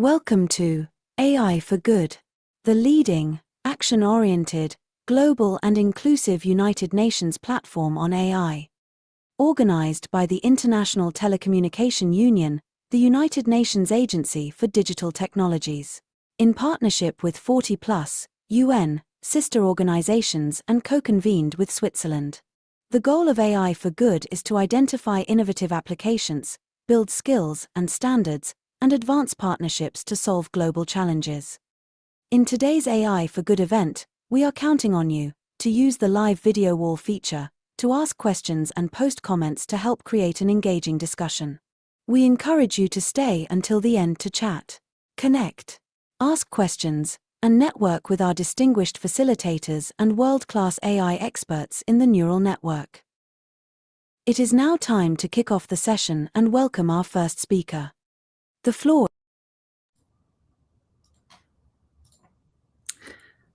Welcome to AI for Good, the leading, action-oriented, global and inclusive United Nations platform on AI. Organized by the International Telecommunication Union, the United Nations Agency for Digital Technologies, in partnership with 40+ UN sister organizations and co-convened with Switzerland. The goal of AI for Good is to identify innovative applications, build skills and standards, and advance partnerships to solve global challenges. In today's AI for Good event, we are counting on you to use the live video wall feature to ask questions and post comments to help create an engaging discussion. We encourage you to stay until the end to chat, connect, ask questions, and network with our distinguished facilitators and world-class AI experts in the neural network. It is now time to kick off the session and welcome our first speaker. The floor.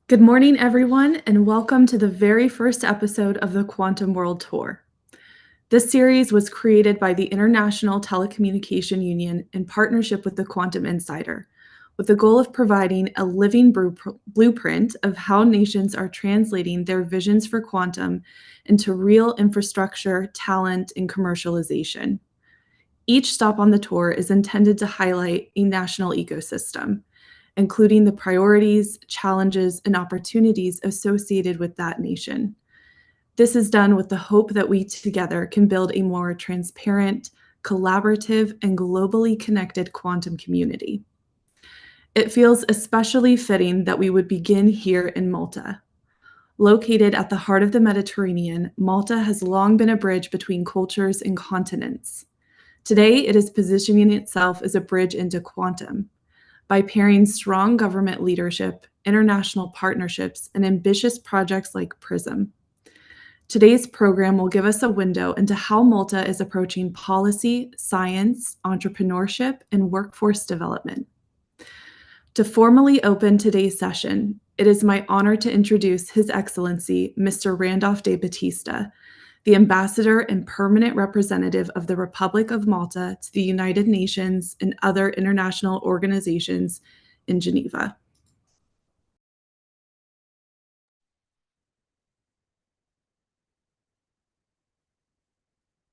Good morning, everyone, and welcome to the very first episode of the Quantum World Tour. This series was created by the International Telecommunication Union in partnership with the Quantum Insider, with the goal of providing a living blueprint of how nations are translating their visions for quantum into real infrastructure, talent, and commercialization. Each stop on the tour is intended to highlight a national ecosystem, including the priorities, challenges, and opportunities associated with that nation. This is done with the hope that we together can build a more transparent, collaborative, and globally connected quantum community. It feels especially fitting that we would begin here in Malta. Located at the heart of the Mediterranean, Malta has long been a bridge between cultures and continents. Today, it is positioning itself as a bridge into quantum by pairing strong government leadership, international partnerships, and ambitious projects like PRISM. Today's program will give us a window into how Malta is approaching policy, science, entrepreneurship, and workforce development. To formally open today's session, it is my honor to introduce His Excellency, Mr. Randolph de Battista, the Ambassador and Permanent Representative of the Republic of Malta to the United Nations and other international organizations in Geneva.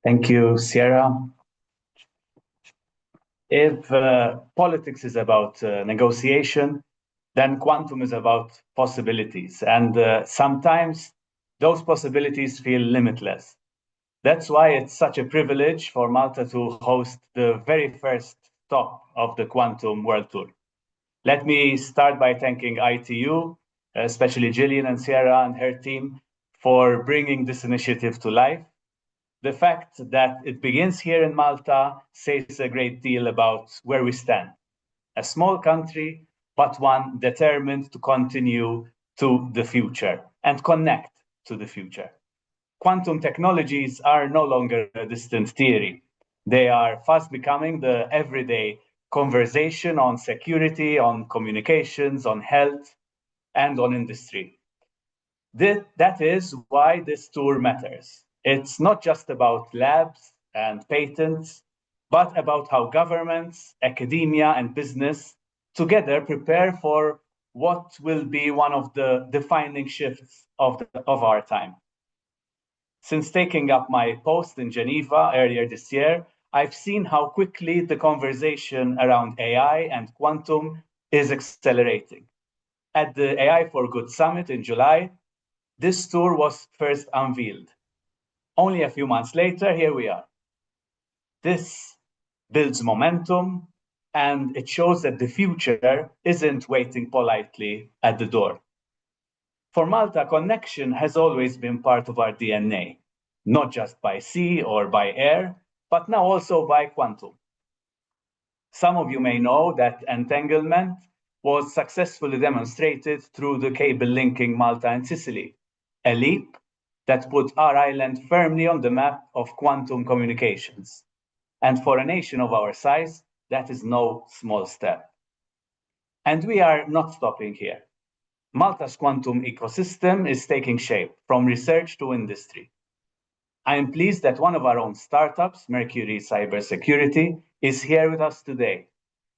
Thank you, Sierra. If politics is about negotiation, then quantum is about possibilities. And sometimes those possibilities feel limitless. That's why it's such a privilege for Malta to host the very first stop of the Quantum World Tour. Let me start by thanking ITU, especially Gillian and Sierra and her team, for bringing this initiative to life. The fact that it begins here in Malta says a great deal about where we stand. A small country, but one determined to continue to the future and connect to the future. Quantum technologies are no longer a distant theory. They are fast becoming the everyday conversation on security, on communications, on health, and on industry. That is why this tour matters. It's not just about labs and patents, but about how governments, academia, and business together prepare for what will be one of the defining shifts of our time. Since taking up my post in Geneva earlier this year, I've seen how quickly the conversation around AI and quantum is accelerating. At the AI for Good Summit in July, this tour was first unveiled. Only a few months later, here we are. This builds momentum, and it shows that the future isn't waiting politely at the door. For Malta, connection has always been part of our DNA, not just by sea or by air, but now also by quantum. Some of you may know that entanglement was successfully demonstrated through the cable linking Malta and Sicily, a leap that put our island firmly on the map of quantum communications. And for a nation of our size, that is no small step. And we are not stopping here. Malta's quantum ecosystem is taking shape from research to industry. I am pleased that one of our own startups, Merqury Cybersecurity, is here with us today.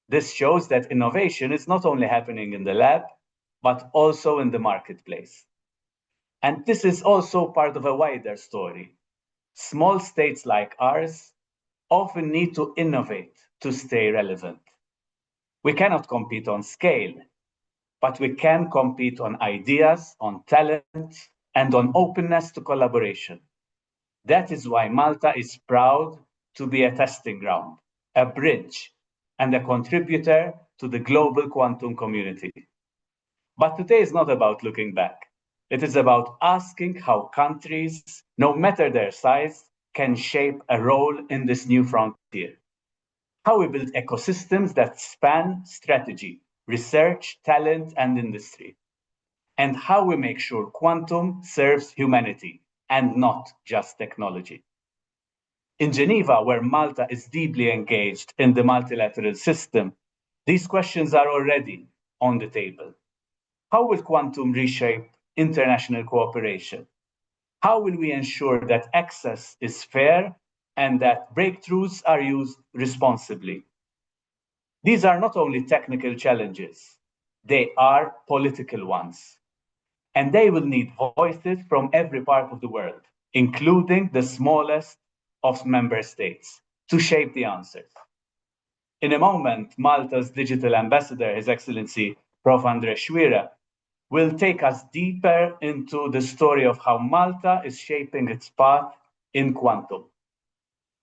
This shows that innovation is not only happening in the lab, but also in the marketplace. And this is also part of a wider story. Small states like ours often need to innovate to stay relevant. We cannot compete on scale, but we can compete on ideas, on talent, and on openness to collaboration. That is why Malta is proud to be a testing ground, a bridge, and a contributor to the global quantum community. But today is not about looking back. It is about asking how countries, no matter their size, can shape a role in this new frontier. How we build ecosystems that span strategy, research, talent, and industry. And how we make sure quantum serves humanity and not just technology. In Geneva, where Malta is deeply engaged in the multilateral system, these questions are already on the table. How will quantum reshape international cooperation? How will we ensure that access is fair and that breakthroughs are used responsibly? These are not only technical challenges, they are political ones. And they will need voices from every part of the world, including the smallest of member states, to shape the answers. In a moment, Malta's digital ambassador, His Excellency Prof. André Xuereb, will take us deeper into the story of how Malta is shaping its path in quantum.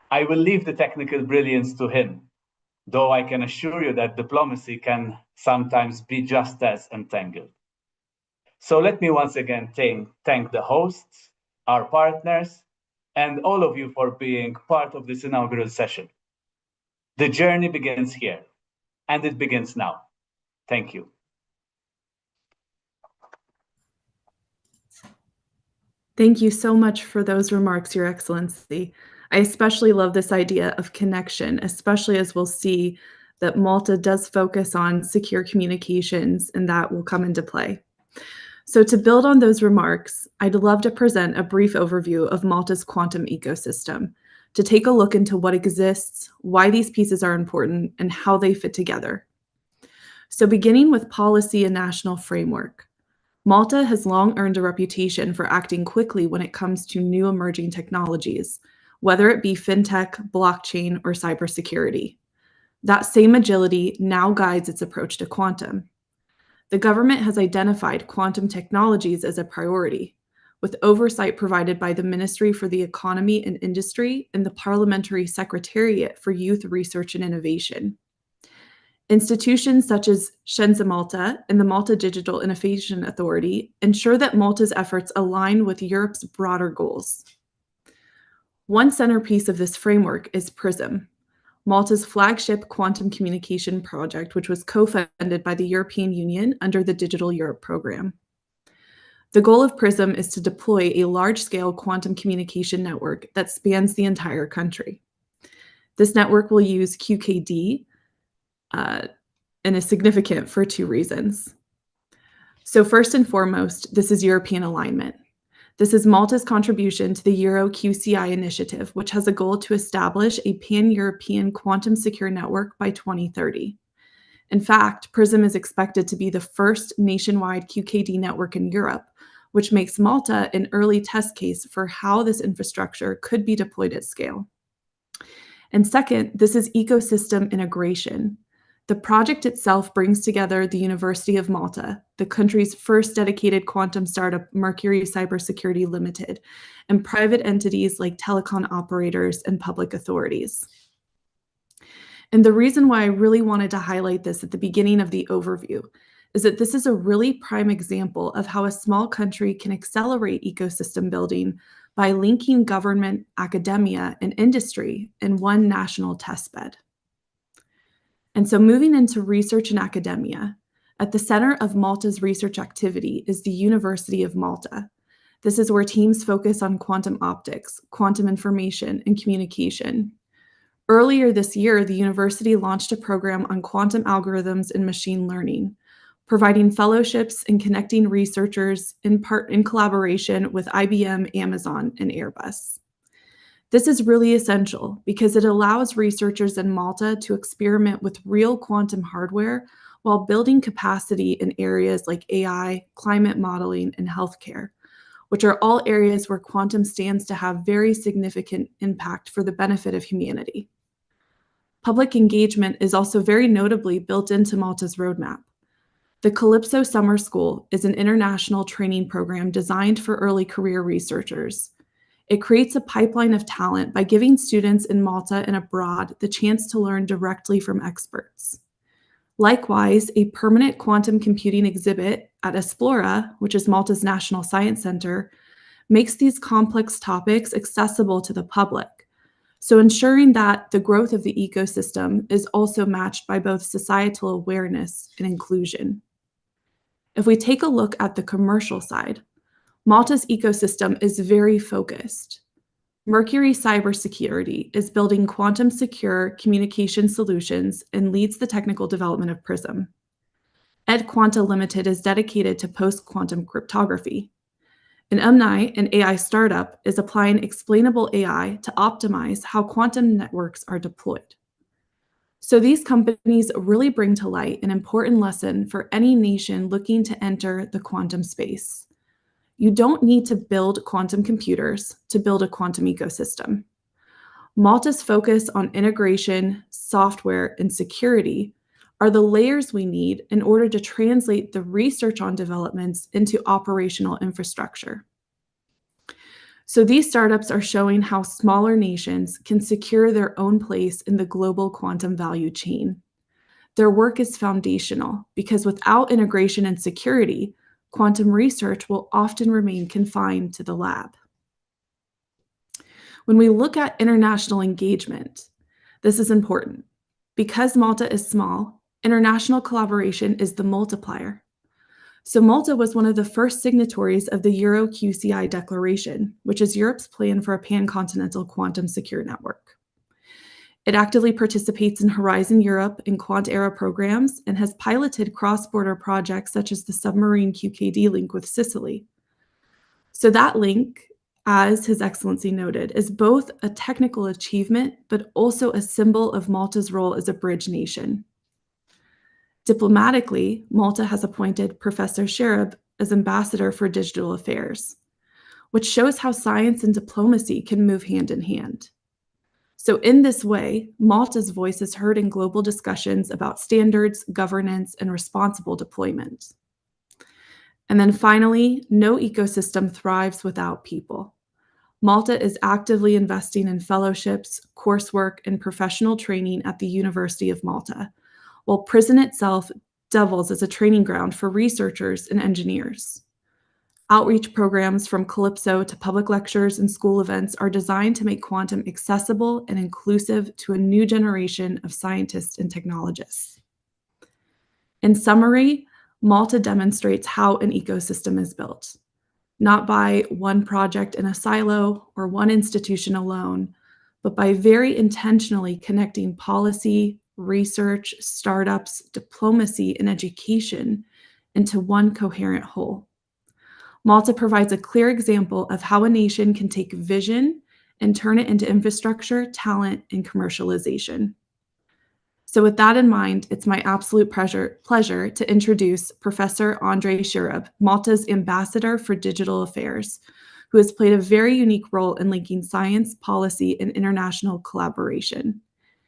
I will leave the technical brilliance to him, though I can assure you that diplomacy can sometimes be just as entangled. So let me once again thank the hosts, our partners, and all of you for being part of this inaugural session. The journey begins here, and it begins now. Thank you. Thank you so much for those remarks, Your Excellency. I especially love this idea of connection, especially as we'll see that Malta does focus on secure communications, and that will come into play. So to build on those remarks, I'd love to present a brief overview of Malta's quantum ecosystem, to take a look into what exists, why these pieces are important, and how they fit together. So beginning with policy and national framework, Malta has long earned a reputation for acting quickly when it comes to new emerging technologies, whether it be fintech, blockchain, or cybersecurity. That same agility now guides its approach to quantum. The government has identified quantum technologies as a priority, with oversight provided by the Ministry for the Economy and Industry and the Parliamentary Secretariat for Youth Research and Innovation. Institutions such as Scienza Malta and the Malta Digital Innovation Authority ensure that Malta's efforts align with Europe's broader goals. One centerpiece of this framework is PRISM, Malta's flagship quantum communication project, which was co-funded by the European Union under the Digital Europe program. The goal of PRISM is to deploy a large-scale quantum communication network that spans the entire country. This network will use QKD, and is significant for two reasons. So first and foremost, this is European alignment. This is Malta's contribution to the Euro QCI initiative, which has a goal to establish a pan-European quantum secure network by 2030. In fact, PRISM is expected to be the first nationwide QKD network in Europe, which makes Malta an early test case for how this infrastructure could be deployed at scale. And second, this is ecosystem integration. The project itself brings together the University of Malta, the country's first dedicated quantum startup, Merqury Cybersecurity Limited, and private entities like telecom operators and public authorities. And the reason why I really wanted to highlight this at the beginning of the overview is that this is a really prime example of how a small country can accelerate ecosystem building by linking government, academia, and industry in one national testbed. And so moving into research and academia, at the center of Malta's research activity is the University of Malta. This is where teams focus on quantum optics, quantum information, and communication. Earlier this year, the university launched a program on quantum algorithms and machine learning, providing fellowships and connecting researchers in collaboration with IBM, Amazon, and Airbus. This is really essential because it allows researchers in Malta to experiment with real quantum hardware while building capacity in areas like AI, climate modeling, and healthcare, which are all areas where quantum stands to have very significant impact for the benefit of humanity. Public engagement is also very notably built into Malta's roadmap. The Calypso Summer School is an international training program designed for early career researchers. It creates a pipeline of talent by giving students in Malta and abroad the chance to learn directly from experts. Likewise, a permanent quantum computing exhibit at Esplora, which is Malta's National Science Center, makes these complex topics accessible to the public, so ensuring that the growth of the ecosystem is also matched by both societal awareness and inclusion. If we take a look at the commercial side, Malta's ecosystem is very focused. Merqury Cybersecurity is building quantum-secure communication solutions and leads the technical development of PRISM. EdQuanta Limited is dedicated to post-quantum cryptography. And Umnai, an AI startup, is applying explainable AI to optimize how quantum networks are deployed. So these companies really bring to light an important lesson for any nation looking to enter the quantum space. You don't need to build quantum computers to build a quantum ecosystem. Malta's focus on integration, software, and security are the layers we need in order to translate the research on developments into operational infrastructure. So these startups are showing how smaller nations can secure their own place in the global quantum value chain. Their work is foundational because without integration and security, quantum research will often remain confined to the lab. When we look at international engagement, this is important. Because Malta is small, international collaboration is the multiplier. So Malta was one of the first signatories of the Euro-QCI Declaration, which is Europe's plan for a pan-continental quantum secure network. It actively participates in Horizon Europe and Quant-Era programs and has piloted cross-border projects such as the submarine QKD link with Sicily. So that link, as His Excellency noted, is both a technical achievement, but also a symbol of Malta's role as a bridge nation. Diplomatically, Malta has appointed Professor Xuereb as Ambassador for Digital Affairs, which shows how science and diplomacy can move hand in hand. So in this way, Malta's voice is heard in global discussions about standards, governance, and responsible deployment. And then finally, no ecosystem thrives without people. Malta is actively investing in fellowships, coursework, and professional training at the University of Malta, while PRISM itself doubles as a training ground for researchers and engineers. Outreach programs from Calypso to public lectures and school events are designed to make quantum accessible and inclusive to a new generation of scientists and technologists. In summary, Malta demonstrates how an ecosystem is built, not by one project in a silo or one institution alone, but by very intentionally connecting policy, research, startups, diplomacy, and education into one coherent whole. Malta provides a clear example of how a nation can take vision and turn it into infrastructure, talent, and commercialization. So with that in mind, it's my absolute pleasure to introduce Professor André Xuereb, Malta's Ambassador for Digital Affairs, who has played a very unique role in linking science, policy, and international collaboration.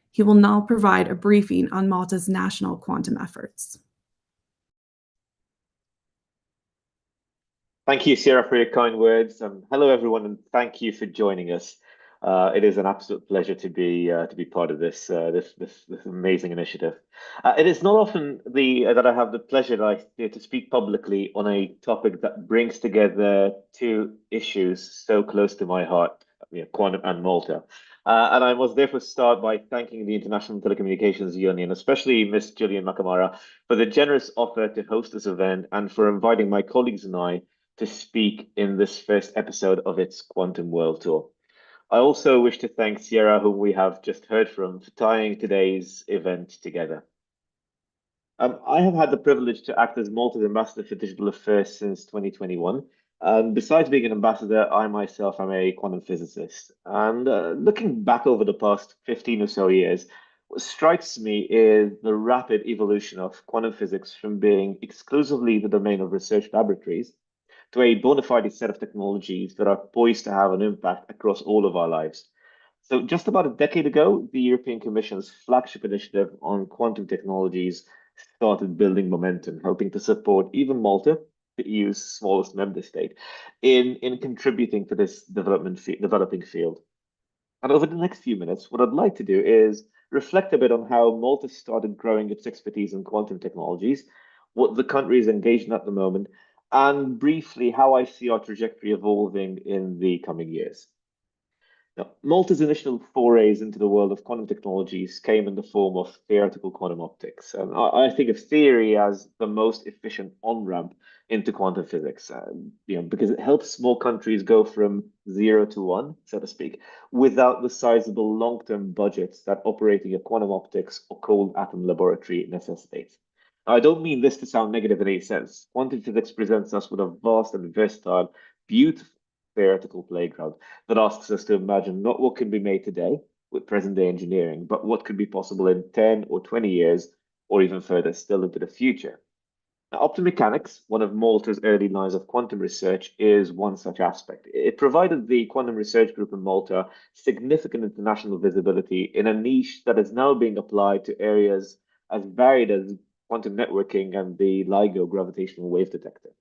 He will now provide a briefing on Malta's national quantum efforts. Thank you, Sarah, for your kind words. Hello, everyone, and thank you for joining us. It is an absolute pleasure to be part of this amazing initiative. It is not often that I have the pleasure to speak publicly on a topic that brings together two issues so close to my heart, quantum and Malta. And I must therefore start by thanking the International Telecommunications Union, especially Ms. Gillian McNamara, for the generous offer to host this event and for inviting my colleagues and I to speak in this first episode of its Quantum World Tour. I also wish to thank Sierra, whom we have just heard from, for tying today's event together. I have had the privilege to act as Malta's Ambassador for Digital Affairs since 2021, And besides being an ambassador, I myself am a quantum physicist. And looking back over the past 15 or so years, what strikes me is the rapid evolution of quantum physics from being exclusively the domain of research laboratories to a bona fide set of technologies that are poised to have an impact across all of our lives. So, just about a decade ago, the European Commission's flagship initiative on quantum technologies started building momentum, helping to support even Malta, the EU's smallest member state, in contributing to this developing field. And over the next few minutes, what I'd like to do is reflect a bit on how Malta started growing its expertise in quantum technologies, what the country is engaged in at the moment, and briefly how I see our trajectory evolving in the coming years. Now, Malta's initial forays into the world of quantum technologies came in the form of theoretical quantum optics. And I think of theory as the most efficient on-ramp into quantum physics, because it helps small countries go from 0 to 1, so to speak, without the sizable long-term budgets that operating a quantum optics or cold atom laboratory necessitates. Now, I don't mean this to sound negative in any sense. Quantum physics presents us with a vast and versatile, beautiful theoretical playground that asks us to imagine not what can be made today with present day engineering, but what could be possible in 10 or 20 years, or even further still into the future. Now, optomechanics, one of Malta's early lines of quantum research, is one such aspect. It provided the Quantum Research Group in Malta significant international visibility in a niche that is now being applied to areas as varied as quantum networking and the LIGO gravitational wave detector.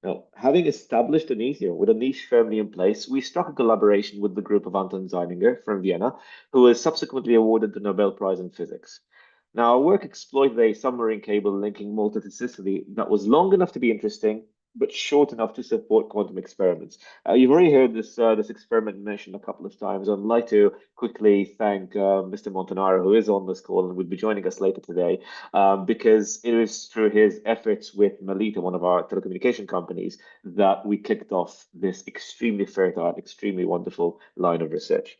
Now, having established a niche here with a niche firmly in place, we struck a collaboration with the group of Anton Zeilinger from Vienna, who was subsequently awarded the Nobel Prize in Physics. Now, our work exploited a submarine cable linking Malta to Sicily that was long enough to be interesting, but short enough to support quantum experiments. You've already heard this experiment mentioned a couple of times. I'd like to quickly thank Mr. Montanaro, who is on this call and will be joining us later today, because it was through his efforts with Melita, one of our telecommunication companies, that we kicked off this extremely fertile, extremely wonderful line of research.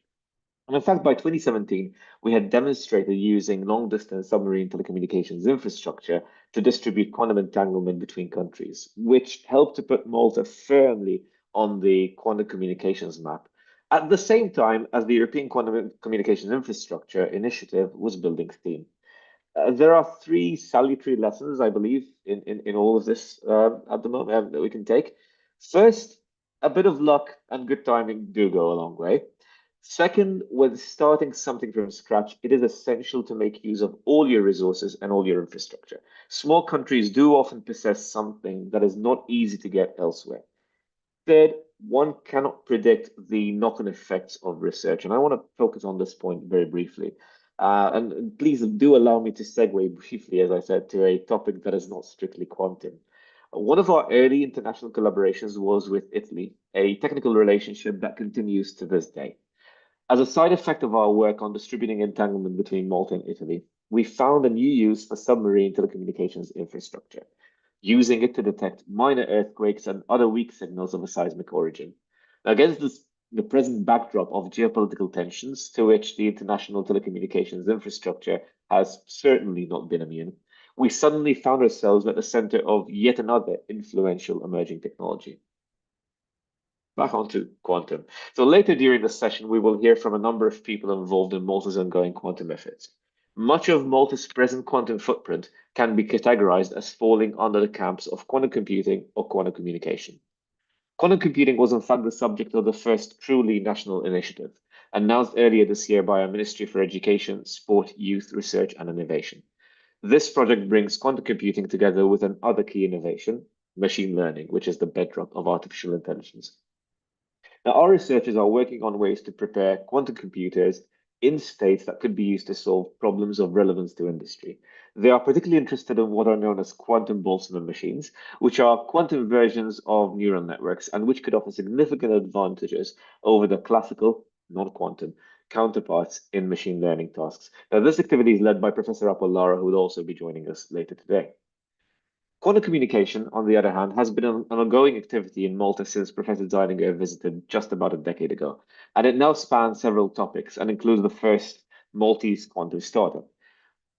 And in fact, by 2017, we had demonstrated using long-distance submarine telecommunications infrastructure to distribute quantum entanglement between countries, which helped to put Malta firmly on the quantum communications map, at the same time as the European Quantum Communications Infrastructure Initiative was building steam. There are three salutary lessons, I believe, in all of this at the moment that we can take. First, a bit of luck and good timing do go a long way. Second, when starting something from scratch, it is essential to make use of all your resources and all your infrastructure. Small countries do often possess something that is not easy to get elsewhere. Third, one cannot predict the knock-on effects of research, and I want to focus on this point very briefly. And please do allow me to segue briefly, as I said, to a topic that is not strictly quantum. One of our early international collaborations was with Italy, a technical relationship that continues to this day. As a side effect of our work on distributing entanglement between Malta and Italy, we found a new use for submarine telecommunications infrastructure, using it to detect minor earthquakes and other weak signals of a seismic origin. Now, against the present backdrop of geopolitical tensions, to which the international telecommunications infrastructure has certainly not been immune, we suddenly found ourselves at the center of yet another influential emerging technology. Back onto quantum. So later during the session, we will hear from a number of people involved in Malta's ongoing quantum efforts. Much of Malta's present quantum footprint can be categorized as falling under the camps of quantum computing or quantum communication. Quantum computing was in fact the subject of the first truly national initiative, announced earlier this year by our Ministry for Education, Sport, Youth, Research and Innovation. This project brings quantum computing together with another key innovation, machine learning, which is the bedrock of artificial intelligence. Now, our researchers are working on ways to prepare quantum computers in states that could be used to solve problems of relevance to industry. They are particularly interested in what are known as quantum Boltzmann machines, which are quantum versions of neural networks and which could offer significant advantages over the classical, non-quantum, counterparts in machine learning tasks. Now, this activity is led by Professor Apollaro, who will also be joining us later today. Quantum communication, on the other hand, has been an ongoing activity in Malta since Professor Zeilinger visited just about a decade ago, and it now spans several topics and includes the first Maltese quantum startup.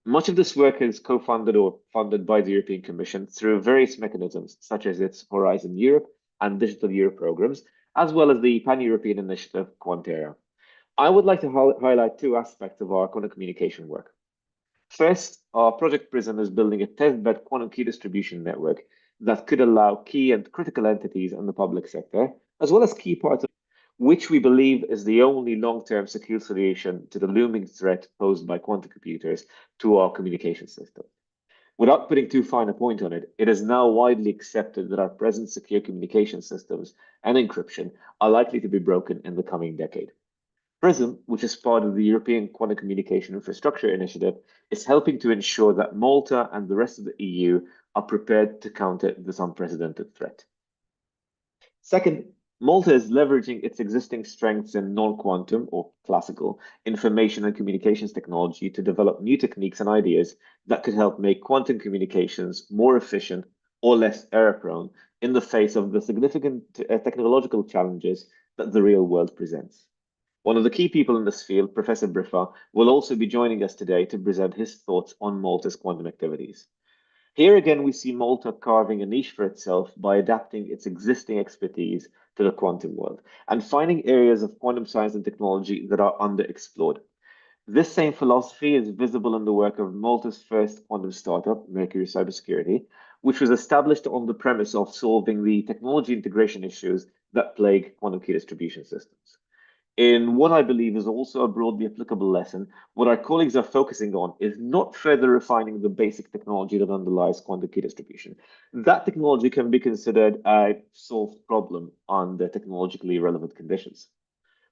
Much of this work is co-funded or funded by the European Commission through various mechanisms, such as its Horizon Europe and Digital Euro programs, as well as the Pan-European initiative Quantera. I would like to highlight two aspects of our quantum communication work. First, our Project Prism is building a testbed quantum key distribution network that could allow key and critical entities in the public sector, as well as key parts of which we believe is the only long-term secure solution to the looming threat posed by quantum computers to our communication system. Without putting too fine a point on it, it is now widely accepted that our present secure communication systems and encryption are likely to be broken in the coming decade. PRISM, which is part of the European Quantum Communication Infrastructure Initiative, is helping to ensure that Malta and the rest of the EU are prepared to counter this unprecedented threat. Second, Malta is leveraging its existing strengths in non-quantum or classical information and communications technology to develop new techniques and ideas that could help make quantum communications more efficient or less error-prone in the face of the significant technological challenges that the real world presents. One of the key people in this field, Professor Briffa, will also be joining us today to present his thoughts on Malta's quantum activities. Here again, we see Malta carving a niche for itself by adapting its existing expertise to the quantum world and finding areas of quantum science and technology that are underexplored. This same philosophy is visible in the work of Malta's first quantum startup, Merqury Cybersecurity, which was established on the premise of solving the technology integration issues that plague quantum key distribution systems. In what I believe is also a broadly applicable lesson, what our colleagues are focusing on is not further refining the basic technology that underlies quantum key distribution. That technology can be considered a solved problem under technologically relevant conditions.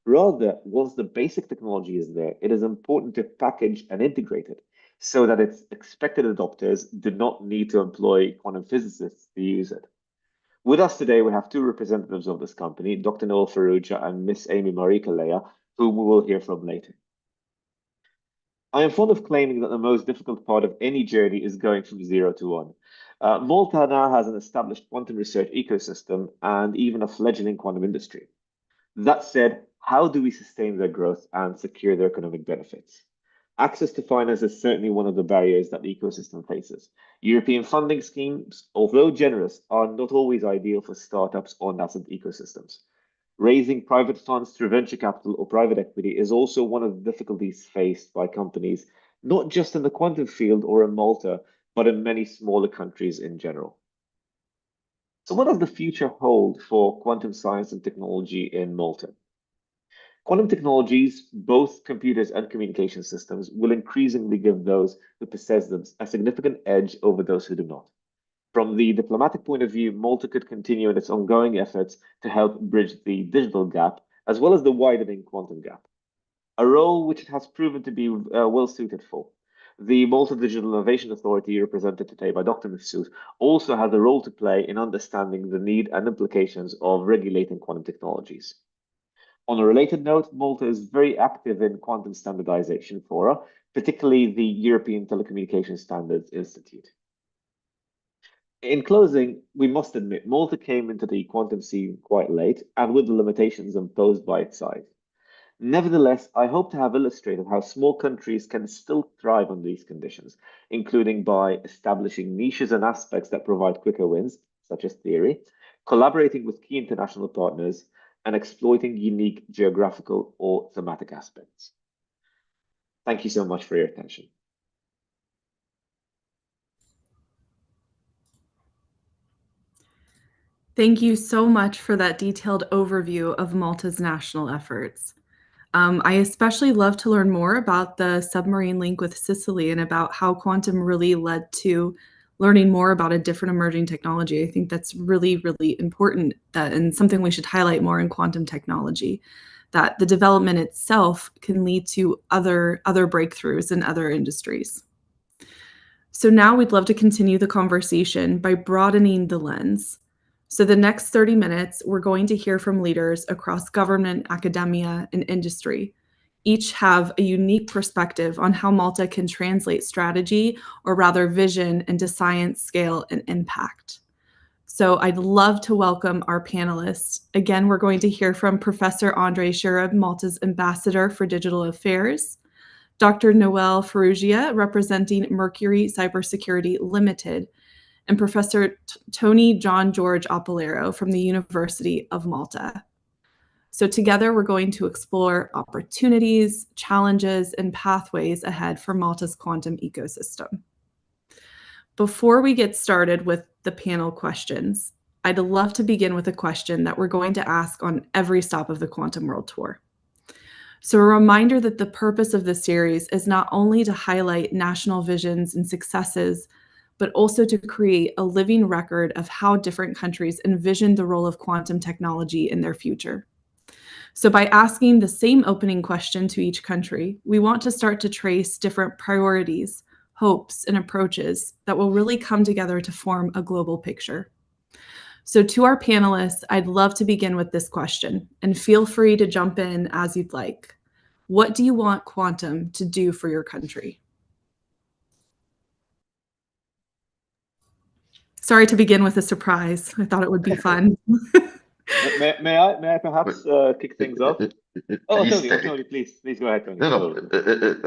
Rather, once the basic technology is there, it is important to package and integrate it so that its expected adopters do not need to employ quantum physicists to use it. With us today, we have two representatives of this company, Dr. Noel Farrugia and Miss Amy Marie Kalea, whom we will hear from later. I am fond of claiming that the most difficult part of any journey is going from 0 to 1. Malta now has an established quantum research ecosystem and even a fledgling quantum industry. That said, how do we sustain their growth and secure their economic benefits? Access to finance is certainly one of the barriers that the ecosystem faces. European funding schemes, although generous, are not always ideal for startups or nascent ecosystems. Raising private funds through venture capital or private equity is also one of the difficulties faced by companies, not just in the quantum field or in Malta, but in many smaller countries in general. So what does the future hold for quantum science and technology in Malta? Quantum technologies, both computers and communication systems, will increasingly give those who possess them a significant edge over those who do not. From the diplomatic point of view, Malta could continue in its ongoing efforts to help bridge the digital gap, as well as the widening quantum gap, a role which it has proven to be well suited for. The Malta Digital Innovation Authority, represented today by Dr. Mifsud, also has a role to play in understanding the need and implications of regulating quantum technologies. On a related note, Malta is very active in quantum standardization fora, particularly the European Telecommunication Standards Institute. In closing, we must admit Malta came into the quantum scene quite late and with the limitations imposed by its size. Nevertheless, I hope to have illustrated how small countries can still thrive under these conditions, including by establishing niches and aspects that provide quicker wins, such as theory, collaborating with key international partners, and exploiting unique geographical or thematic aspects. Thank you so much for your attention. Thank you so much for that detailed overview of Malta's national efforts. I especially love to learn more about the submarine link with Sicily and about how quantum really led to learning more about a different emerging technology. I think that's really, really important and something we should highlight more in quantum technology, that the development itself can lead to other breakthroughs in other industries. So now we'd love to continue the conversation by broadening the lens. So the next 30 minutes, we're going to hear from leaders across government, academia, and industry. Each have a unique perspective on how Malta can translate strategy, or rather vision, into science, scale, and impact. So I'd love to welcome our panelists. Again, we're going to hear from Professor André Xuereb, Malta's Ambassador for Digital Affairs, Dr. Noel Farrugia, representing Merqury Cybersecurity Limited, and Professor Tony John George Apollaro from the University of Malta. So together we're going to explore opportunities, challenges, and pathways ahead for Malta's quantum ecosystem. Before we get started with the panel questions, I'd love to begin with a question that we're going to ask on every stop of the Quantum World Tour. So a reminder that the purpose of this series is not only to highlight national visions and successes, but also to create a living record of how different countries envision the role of quantum technology in their future. So by asking the same opening question to each country, we want to start to trace different priorities, hopes, and approaches that will really come together to form a global picture. So to our panelists, I'd love to begin with this question, and feel free to jump in as you'd like. What do you want quantum to do for your country? Sorry to begin with a surprise. I thought it would be fun. May I perhaps kick things off? Oh, Tony, please go ahead, Tony. No.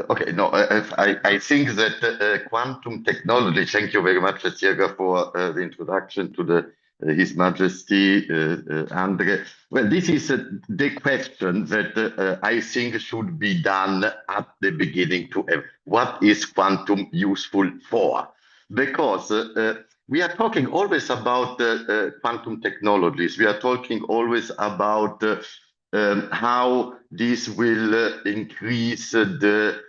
Okay, no, I think that quantum technology, thank you very much, Xuereb, for the introduction to His Majesty, André. Well, this is the question that I think should be done at the beginning to what is quantum useful for? Because we are talking always about quantum technologies. We are talking always about how this will increase the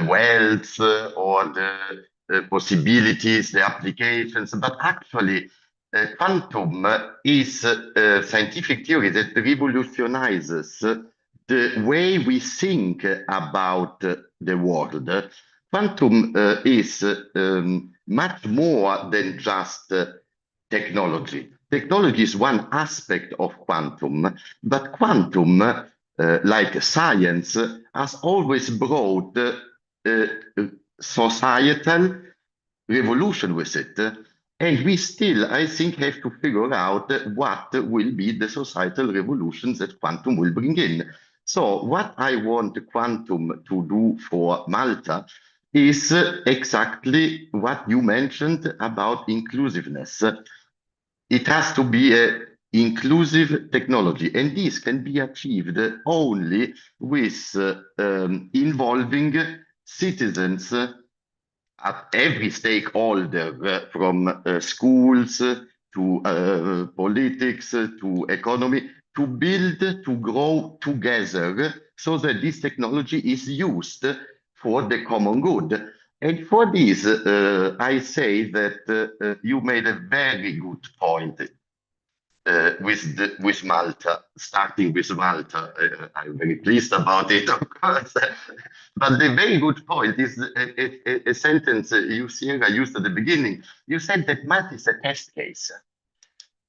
wealth or the possibilities, the applications. But actually, quantum is a scientific theory that revolutionizes the way we think about the world. Quantum is much more than just technology. Technology is one aspect of quantum, but quantum, like science, has always brought societal revolution with it. And we still, I think, have to figure out what will be the societal revolutions that quantum will bring in. So what I want quantum to do for Malta is exactly what you mentioned about inclusiveness. It has to be an inclusive technology, and this can be achieved only with involving citizens at every stakeholder, from schools to politics to economy, to build, to grow together so that this technology is used for the common good. And for this, I say that you made a very good point with Malta, starting with Malta. I'm very pleased about it, of course. But the very good point is a sentence you, Xuereb, used at the beginning. You said that Malta is a test case.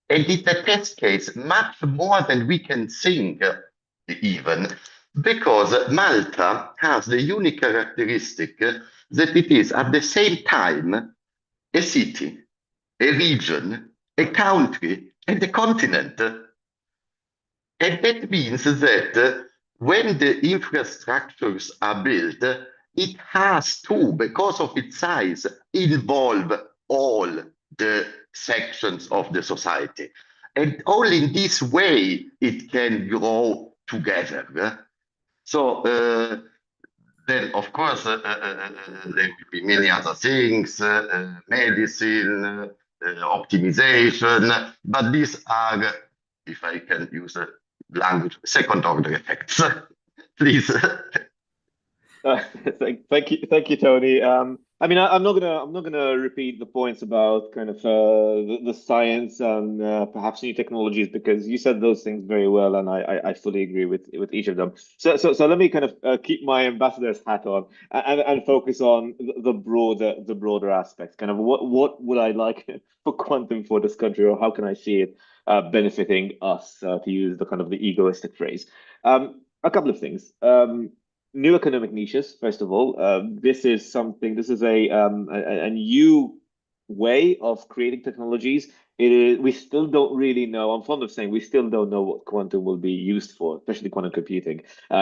And it's a test case much more than we can think even, because Malta has the unique characteristic that it is at the same time a city, a region, a country, and a continent. And that means that when the infrastructures are built, it has to, because of its size, involve all the sections of the society. And only in this way it can grow together. So then, of course, there will be many other things, medicine, optimization, but these are, if I can use a language, second-order effects. Please. Thank you, Tony. I mean, I'm not gonna repeat the points about kind of the science and perhaps new technologies, because you said those things very well, and I fully agree with each of them. So let me kind of keep my ambassador's hat on and focus on the broader aspects. Kind of what would I like for quantum for this country, or how can I see it benefiting us, to use the kind of the egoistic phrase. A couple of things. New economic niches, first of all. This is a new way of creating technologies. We still don't really know. I'm fond of saying we still don't know what quantum will be used for, especially quantum computing,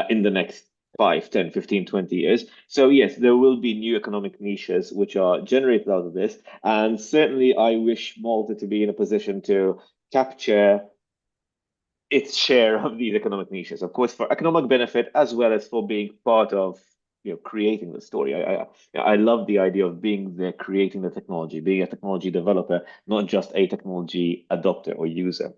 in the next 5, 10, 15, 20 years. So yes, there will be new economic niches which are generated out of this. And certainly I wish Malta to be in a position to capture its share of these economic niches, of course, for economic benefit as well as for being part of creating the story. I love the idea of being there, creating the technology, being a technology developer, not just a technology adopter or user.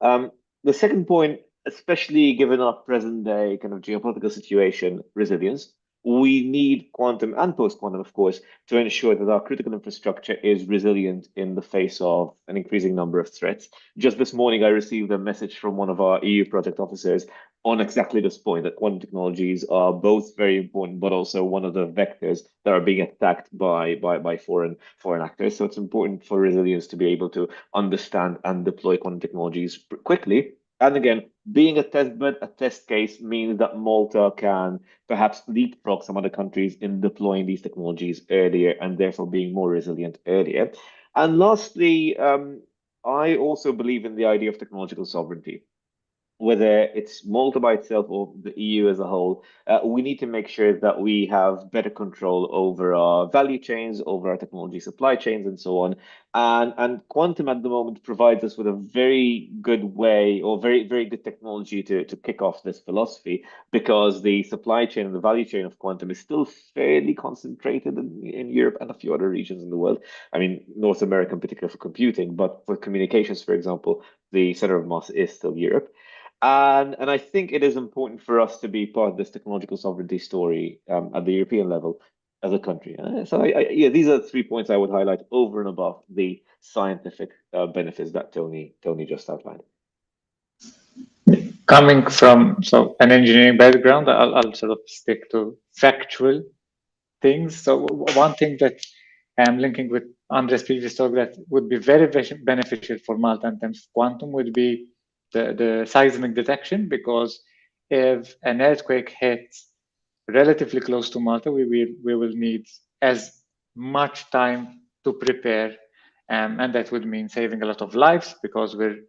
The second point, especially given our present day kind of geopolitical situation, resilience. We need quantum and post-quantum, of course, to ensure that our critical infrastructure is resilient in the face of an increasing number of threats. Just this morning, I received a message from one of our EU project officers on exactly this point, that quantum technologies are both very important, but also one of the vectors that are being attacked by foreign actors. So it's important for resilience to be able to understand and deploy quantum technologies quickly. And again, being a test bed, a test case means that Malta can perhaps leapfrog some other countries in deploying these technologies earlier and therefore being more resilient earlier. And lastly, I also believe in the idea of technological sovereignty. Whether it's Malta by itself or the EU as a whole, we need to make sure that we have better control over our value chains, over our technology supply chains, and so on. And quantum at the moment provides us with a very good way, or very, very good technology to kick off this philosophy, because the supply chain and the value chain of quantum is still fairly concentrated in Europe and a few other regions in the world. I mean, North America in particular for computing, but for communications, for example, the center of mass is still Europe. And I think it is important for us to be part of this technological sovereignty story at the European level as a country. So yeah, these are 3 points I would highlight over and above the scientific benefits that Tony just outlined. Coming from an engineering background, I'll sort of stick to factual things. So one thing that I'm linking with André's previous talk that would be very beneficial for Malta in terms of quantum would be the seismic detection, because if an earthquake hits relatively close to Malta, we will need as much time to prepare, and that would mean saving a lot of lives because we're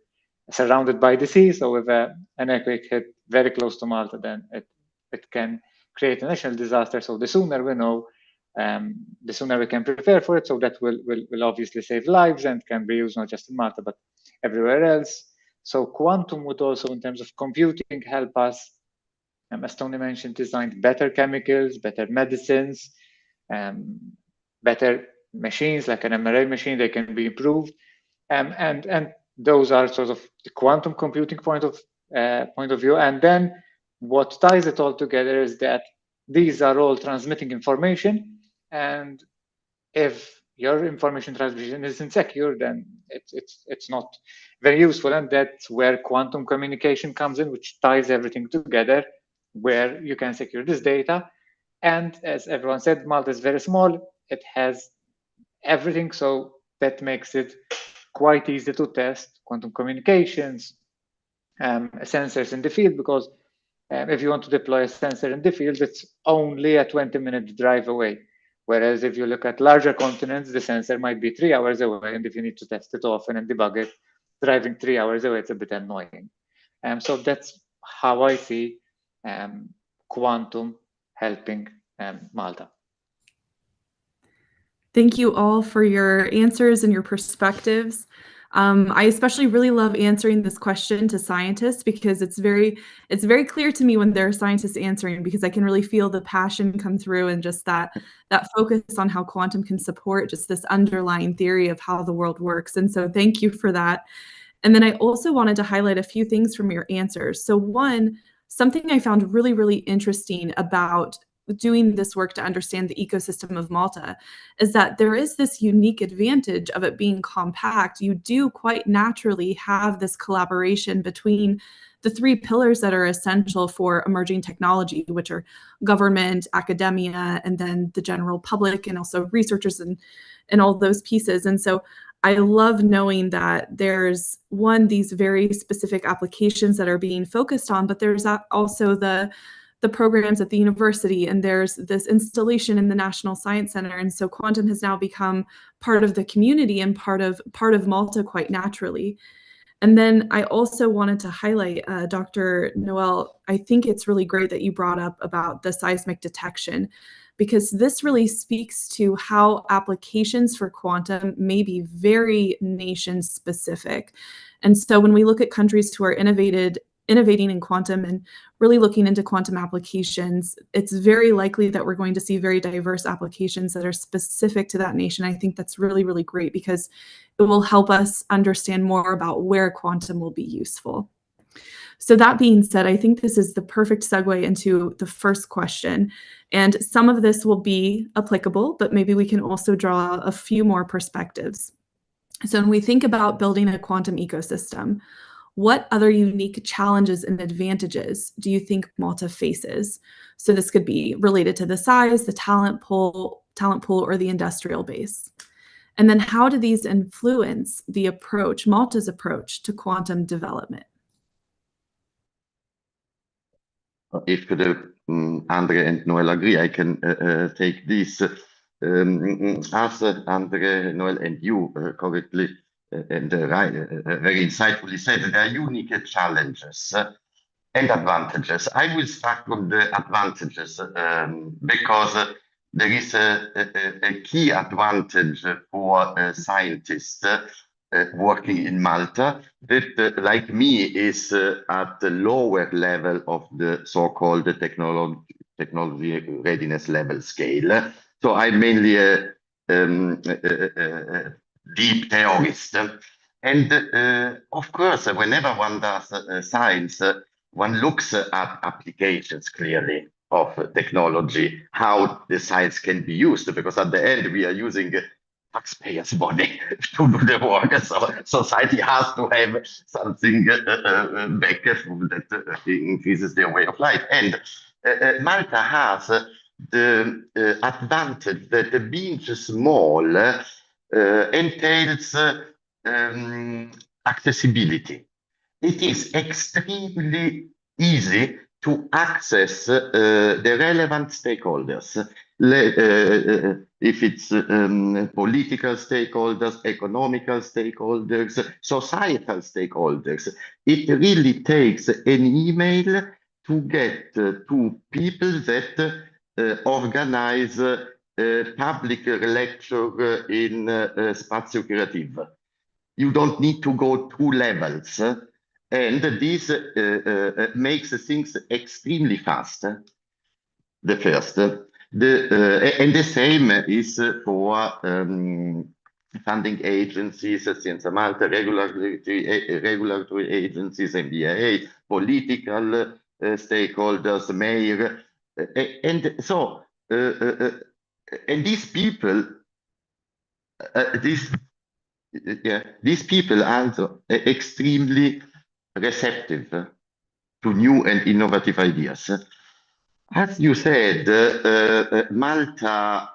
surrounded by the sea. So if an earthquake hit very close to Malta, then it can create a national disaster. So the sooner we know, the sooner we can prepare for it. So that will obviously save lives and can be used not just in Malta, but everywhere else. So quantum would also, in terms of computing, help us, as Tony mentioned, design better chemicals, better medicines, better machines like an MRI machine. They can be improved, and those are sort of the quantum computing point of view. And then what ties it all together is that these are all transmitting information, and if your information transmission is insecure, then it's not very useful. And that's where quantum communication comes in, which ties everything together, where you can secure this data. And as everyone said, Malta is very small. It has everything, so that makes it quite easy to test quantum communications, sensors in the field, because if you want to deploy a sensor in the field, it's only a 20-minute drive away. Whereas if you look at larger continents, the sensor might be 3 hours away, and if you need to test it often and debug it, driving 3 hours away, it's a bit annoying. So that's how I see quantum helping Malta. Thank you all for your answers and your perspectives. I especially really love answering this question to scientists, because it's very clear to me when there are scientists answering, because I can really feel the passion come through, and just that focus on how quantum can support just this underlying theory of how the world works. And so thank you for that. And then I also wanted to highlight a few things from your answers. So one, something I found really, really interesting about doing this work to understand the ecosystem of Malta is that there is this unique advantage of it being compact. You do quite naturally have this collaboration between the 3 pillars that are essential for emerging technology, which are government, academia, and then the general public, and also researchers and all those pieces. And so I love knowing that there's these very specific applications that are being focused on, but there's also the programs at the university, and there's this installation in the National Science Center. And so quantum has now become part of the community and part of Malta quite naturally. And then I also wanted to highlight, Dr. Noel, I think it's really great that you brought up about the seismic detection, because this really speaks to how applications for quantum may be very nation specific. And so when we look at countries who are innovating in quantum and really looking into quantum applications, it's very likely that we're going to see very diverse applications that are specific to that nation. I think that's really, really great, because it will help us understand more about where quantum will be useful. So that being said, I think this is the perfect segue into the first question. And some of this will be applicable, but maybe we can also draw a few more perspectives. So when we think about building a quantum ecosystem, what other unique challenges and advantages do you think Malta faces? So this could be related to the size, the talent pool, or the industrial base. And then how do these influence the approach, Malta's approach to quantum development? If André and Noel agree, I can take this. As André, Noel, and you correctly and very insightfully said, there are unique challenges and advantages. I will start from the advantages because there is a key advantage for scientists working in Malta that, like me, is at the lower level of the so-called technology readiness level scale. So I'm mainly a deep theorist. And of course, whenever one does science, one looks at applications clearly of technology, how the science can be used, because at the end we are using taxpayers' money to do the work. So society has to have something back that increases their way of life. And Malta has the advantage that being small entails accessibility. It is extremely easy to access the relevant stakeholders. If it's political stakeholders, economical stakeholders, societal stakeholders, it really takes an email to get to people that organize public lecture in Spazio Creative. You don't need to go 2 levels. And this makes things extremely fast. The first. And the same is for funding agencies, Scienza Malta, regulatory agencies, MBA, political stakeholders, mayor. And so, and these people, these people are extremely receptive to new and innovative ideas. As you said, Malta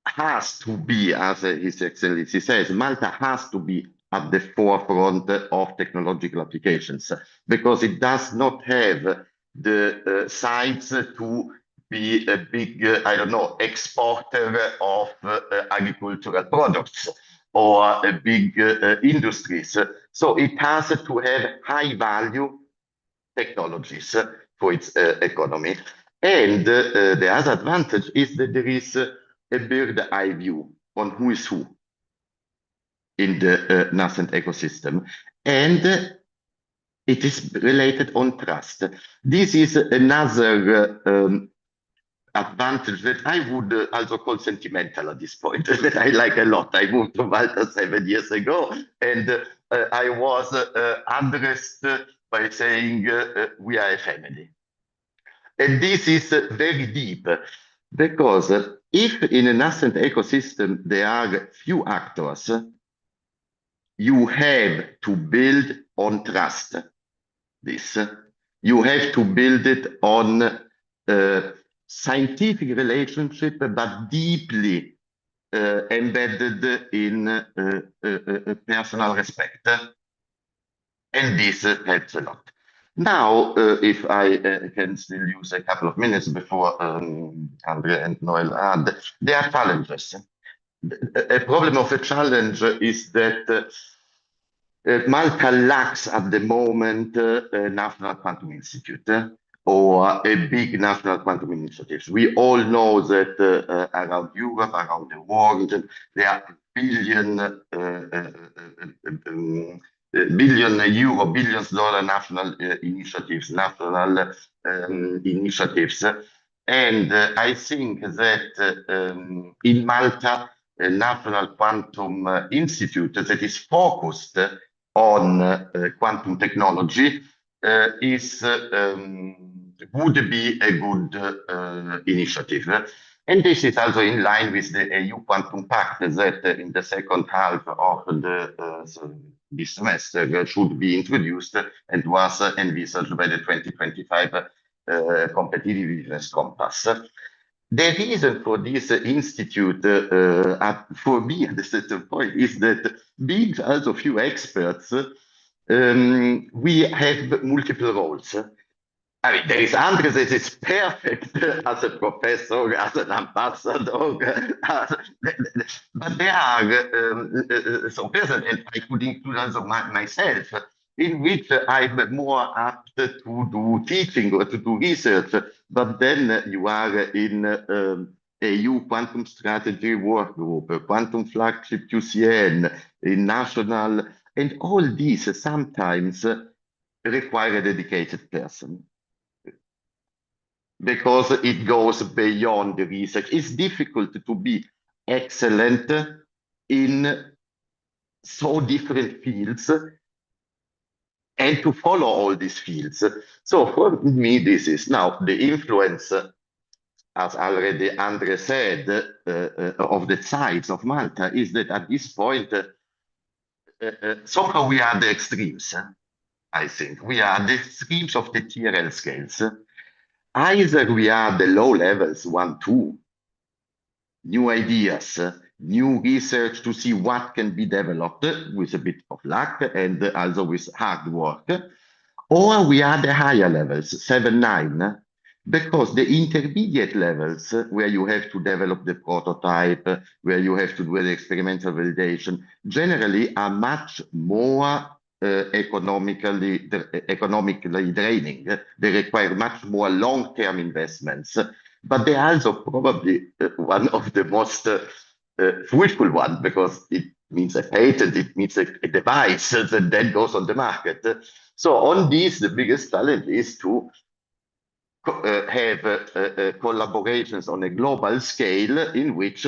has to be, as His Excellency says, Malta has to be at the forefront of technological applications, because it does not have the size to be a big, I don't know, exporter of agricultural products or a big industries. So it has to have high value technologies for its economy. And the other advantage is that there is a bird's eye view on who is who in the nascent ecosystem. And it is related on trust. This is another advantage that I would also call sentimental at this point, that I like a lot. I moved to Malta 7 years ago, and I was addressed by saying, we are a family. And this is very deep, because if in a nascent ecosystem there are few actors, you have to build on trust. This you have to build it on scientific relationship, but deeply embedded in personal respect. And this helps a lot. Now, if I can still use a couple of minutes before André and Noel add, there are challenges. A problem of a challenge is that Malta lacks at the moment a National Quantum Institute or a big national quantum initiatives. We all know that around Europe, around the world, there are billions dollar national initiatives, and I think that in Malta, a National Quantum Institute that is focused on quantum technology would be a good initiative. And this is also in line with the EU Quantum Pact that in the second half of this semester should be introduced and was envisaged by the 2025 Competitiveness Compass. The reason for this institute, for me at a certain point, is that being also few experts, we have multiple roles. I mean, there is André that is perfect as a professor, as an ambassador, but there are some persons, and I could include also myself, in which I'm more apt to do teaching or to do research, but then you are in EU Quantum Strategy Work Group, Quantum Flagship QCN, in national, and all these sometimes require a dedicated person, because it goes beyond the research. It's difficult to be excellent in so different fields and to follow all these fields. So for me, this is now the influence, as already André said, of the size of Malta is that at this point, somehow we are the extremes. I think we are the extremes of the TRL scales. Either we are the low levels, 1, 2, new ideas, new research to see what can be developed with a bit of luck and also with hard work, or we are the higher levels, 7, 9, because the intermediate levels where you have to develop the prototype, where you have to do the experimental validation, generally are much more economically draining. They require much more long-term investments, but they are also probably one of the most fruitful ones, because it means a patent, it means a device that then goes on the market. So on this, the biggest challenge is to have collaborations on a global scale in which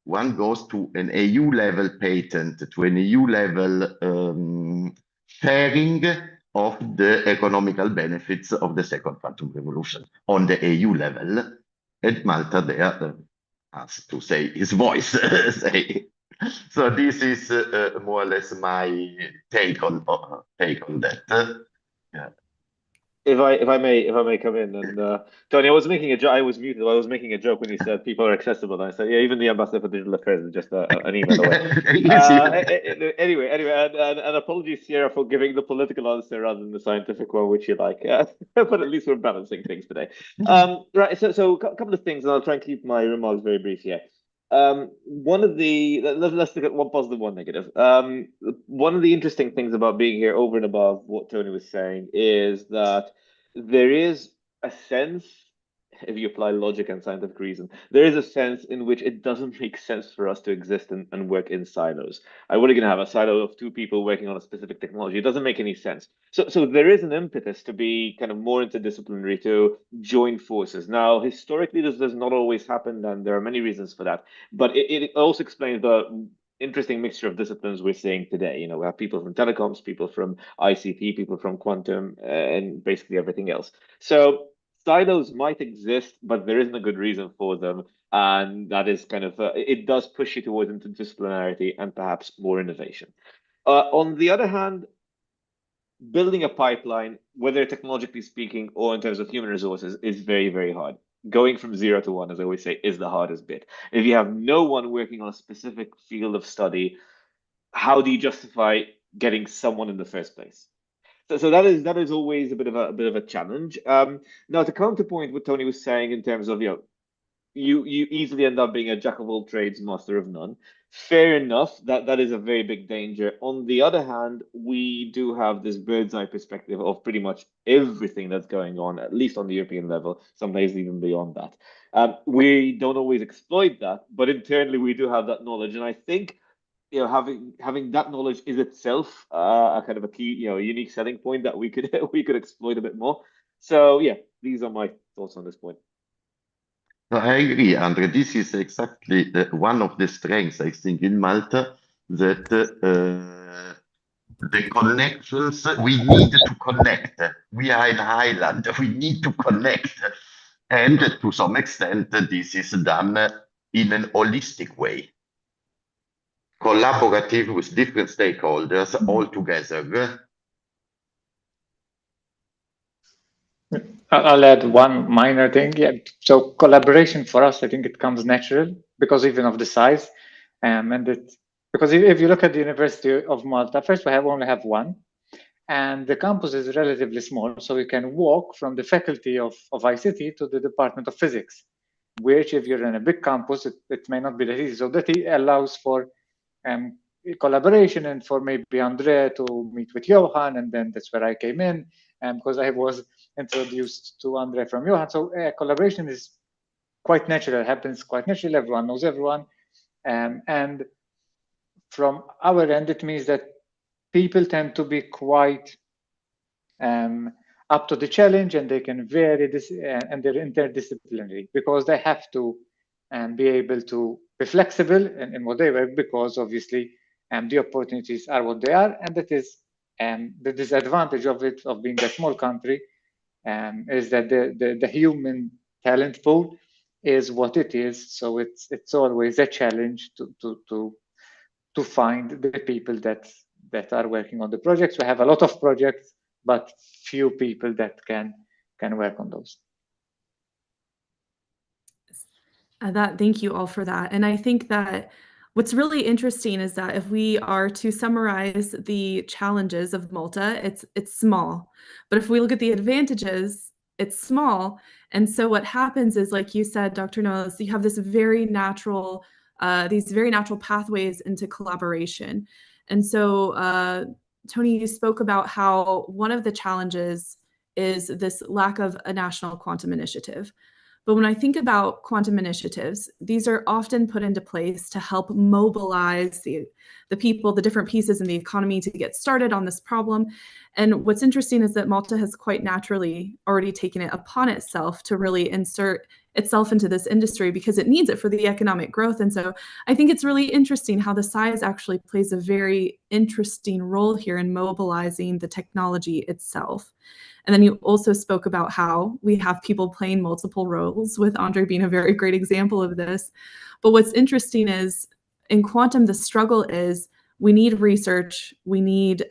one goes to an EU level patent, to an EU level sharing of the economical benefits of the second quantum revolution on the EU level. And Malta there has to say his voice. So this is more or less my take on that. Yeah. If I may come in, and Tony, I was making a joke. I was muted. I was making a joke when you said people are accessible. And I said, yeah, even the ambassador for digital affairs is just an email away. Anyway, and apologies, Sierra, for giving the political answer rather than the scientific one, which you like. But at least we're balancing things today. Right. So a couple of things, and I'll try and keep my remarks very brief here. One of the let's look at one positive, one negative. One of the interesting things about being here, over and above what Tony was saying, is that there is a sense, if you apply logic and scientific reason, there is a sense in which it doesn't make sense for us to exist and work in silos. I wouldn't have a silo of 2 people working on a specific technology. It doesn't make any sense. So there is an impetus to be kind of more interdisciplinary, to join forces. Now, historically, this does not always happen, and there are many reasons for that. But it also explains the interesting mixture of disciplines we're seeing today. You know, we have people from telecoms, people from ICT, people from quantum, and basically everything else. So silos might exist, but there isn't a good reason for them. And that is kind of, it does push you towards interdisciplinarity and perhaps more innovation. On the other hand, building a pipeline, whether technologically speaking or in terms of human resources, is very, very hard. Going from 0 to 1, as I always say, is the hardest bit. If you have no one working on a specific field of study, how do you justify getting someone in the first place? So that is always a bit of a challenge. Now, to counterpoint what Tony was saying in terms of, you easily end up being a jack of all trades, master of none. Fair enough, that is a very big danger. On the other hand, we do have this bird's eye perspective of pretty much everything that's going on, at least on the European level, sometimes even beyond that. We don't always exploit that, but internally we do have that knowledge, and I think having that knowledge is itself a kind of a key, a unique selling point that we could we could exploit a bit more. So yeah, these are my thoughts on this point. No, I agree, Andre. This is exactly one of the strengths, I think, in Malta, that the connections, we need to connect. We are an island, we need to connect. And to some extent, this is done in an holistic way, collaborative with different stakeholders all together. I'll add one minor thing. Yeah. So collaboration for us, I think it comes natural because even of the size, because if you look at the University of Malta, first we only have one, and the campus is relatively small, so you can walk from the faculty of ICT to the Department of Physics, which if you're in a big campus, it may not be that easy. So that allows for collaboration and for maybe André to meet with Johan, and then that's where I came in, because I was introduced to André from Johan. So collaboration is quite natural, it happens quite naturally, everyone knows everyone. And from our end, it means that people tend to be quite up to the challenge, and they can vary this, and they're interdisciplinary because they have to be able to be flexible in what they work, because obviously the opportunities are what they are, and that is the disadvantage of it, of being a small country, is that the human talent pool is what it is. So it's always a challenge to find the people that are working on the projects. We have a lot of projects, but few people that can work on those. Thank you all for that. And I think that what's really interesting is that if we are to summarize the challenges of Malta, it's small. But if we look at the advantages, it's small. And so what happens is, like you said, Dr. Noel, is you have this these very natural pathways into collaboration. And so, Tony, you spoke about how one of the challenges is this lack of a national quantum initiative. But when I think about quantum initiatives, these are often put into place to help mobilize the people, the different pieces in the economy to get started on this problem. And what's interesting is that Malta has quite naturally already taken it upon itself to really insert itself into this industry because it needs it for the economic growth. And so I think it's really interesting how the size actually plays a very interesting role here in mobilizing the technology itself. And then you also spoke about how we have people playing multiple roles, with Andre being a very great example of this. But what's interesting is in quantum, the struggle is we need research, we need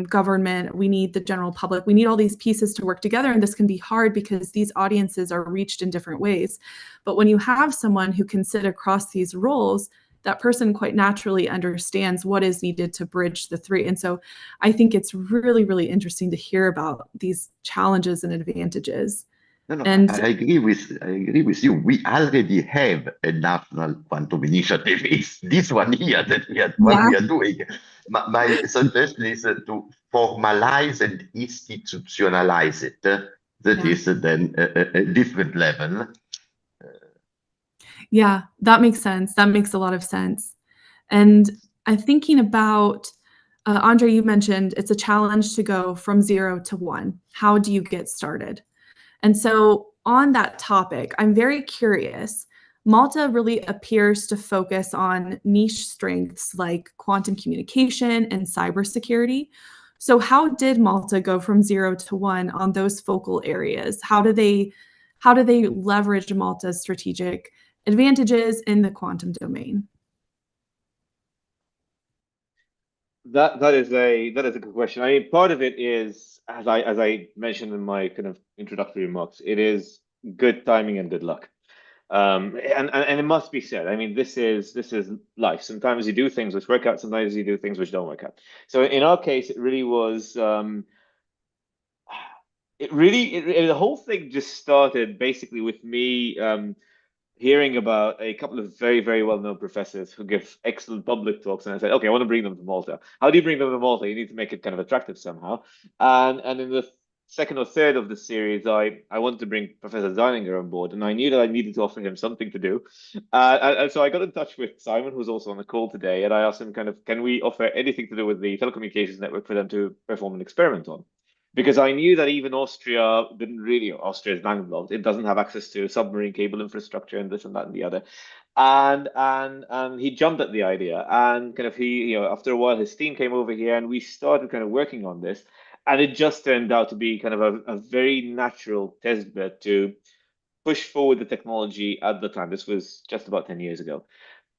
government, we need the general public, we need all these pieces to work together. And this can be hard because these audiences are reached in different ways. But when you have someone who can sit across these roles, that person quite naturally understands what is needed to bridge the three. And so I think it's really, really interesting to hear about these challenges and advantages. No, And I agree with you. We already have a national quantum initiative. It's this one here that we are doing. My suggestion is to formalize and institutionalize it. That is then a different level. Yeah, that makes sense. That makes a lot of sense. And I'm thinking about, Andre, you mentioned it's a challenge to go from 0 to 1. How do you get started? And so on that topic, I'm very curious. Malta really appears to focus on niche strengths like quantum communication and cybersecurity. So how did Malta go from 0 to 1 on those focal areas? How do they leverage Malta's strategic advantages in the quantum domain? That is a good question. I mean, part of it is, as I mentioned in my kind of introductory remarks, it is good timing and good luck. And it must be said. I mean, this is life. Sometimes you do things which work out. Sometimes you do things which don't work out. So in our case, it really was. The whole thing just started basically with me hearing about a couple of very, very well-known professors who give excellent public talks, and I said, okay, I want to bring them to Malta. How do you bring them to Malta? You need to make it kind of attractive somehow. And in the second or third of the series, I wanted to bring Professor Zeininger on board, and I knew that I needed to offer him something to do. And so I got in touch with Simon, who's also on the call today, and I asked him kind of, can we offer anything to do with the telecommunications network for them to perform an experiment on? Because I knew that even Austria didn't really, Austria is landlocked. It doesn't have access to submarine cable infrastructure and this and that and the other. And he jumped at the idea, and kind of after a while his team came over here and we started kind of working on this, and it just turned out to be kind of a very natural test bed to push forward the technology at the time. This was just about 10 years ago.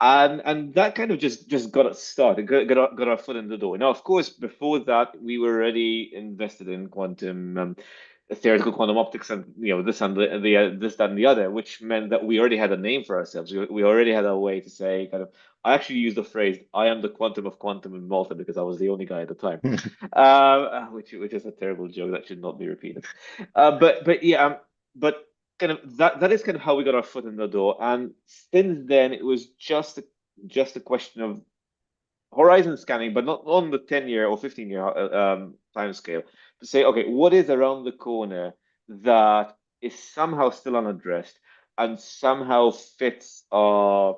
And that kind of just got us started, got our foot in the door. Now, of course, before that, we were already invested in quantum theoretical quantum optics, and this and this, that, and the other, which meant that we already had a name for ourselves. We already had a way to say kind of. I actually used the phrase "I am the quantum of quantum" in Malta because I was the only guy at the time, which is a terrible joke that should not be repeated. But kind of that is kind of how we got our foot in the door, and since then it was just a question of horizon scanning, but not on the 10-year or 15-year time scale, to say, okay, what is around the corner that is somehow still unaddressed and somehow fits our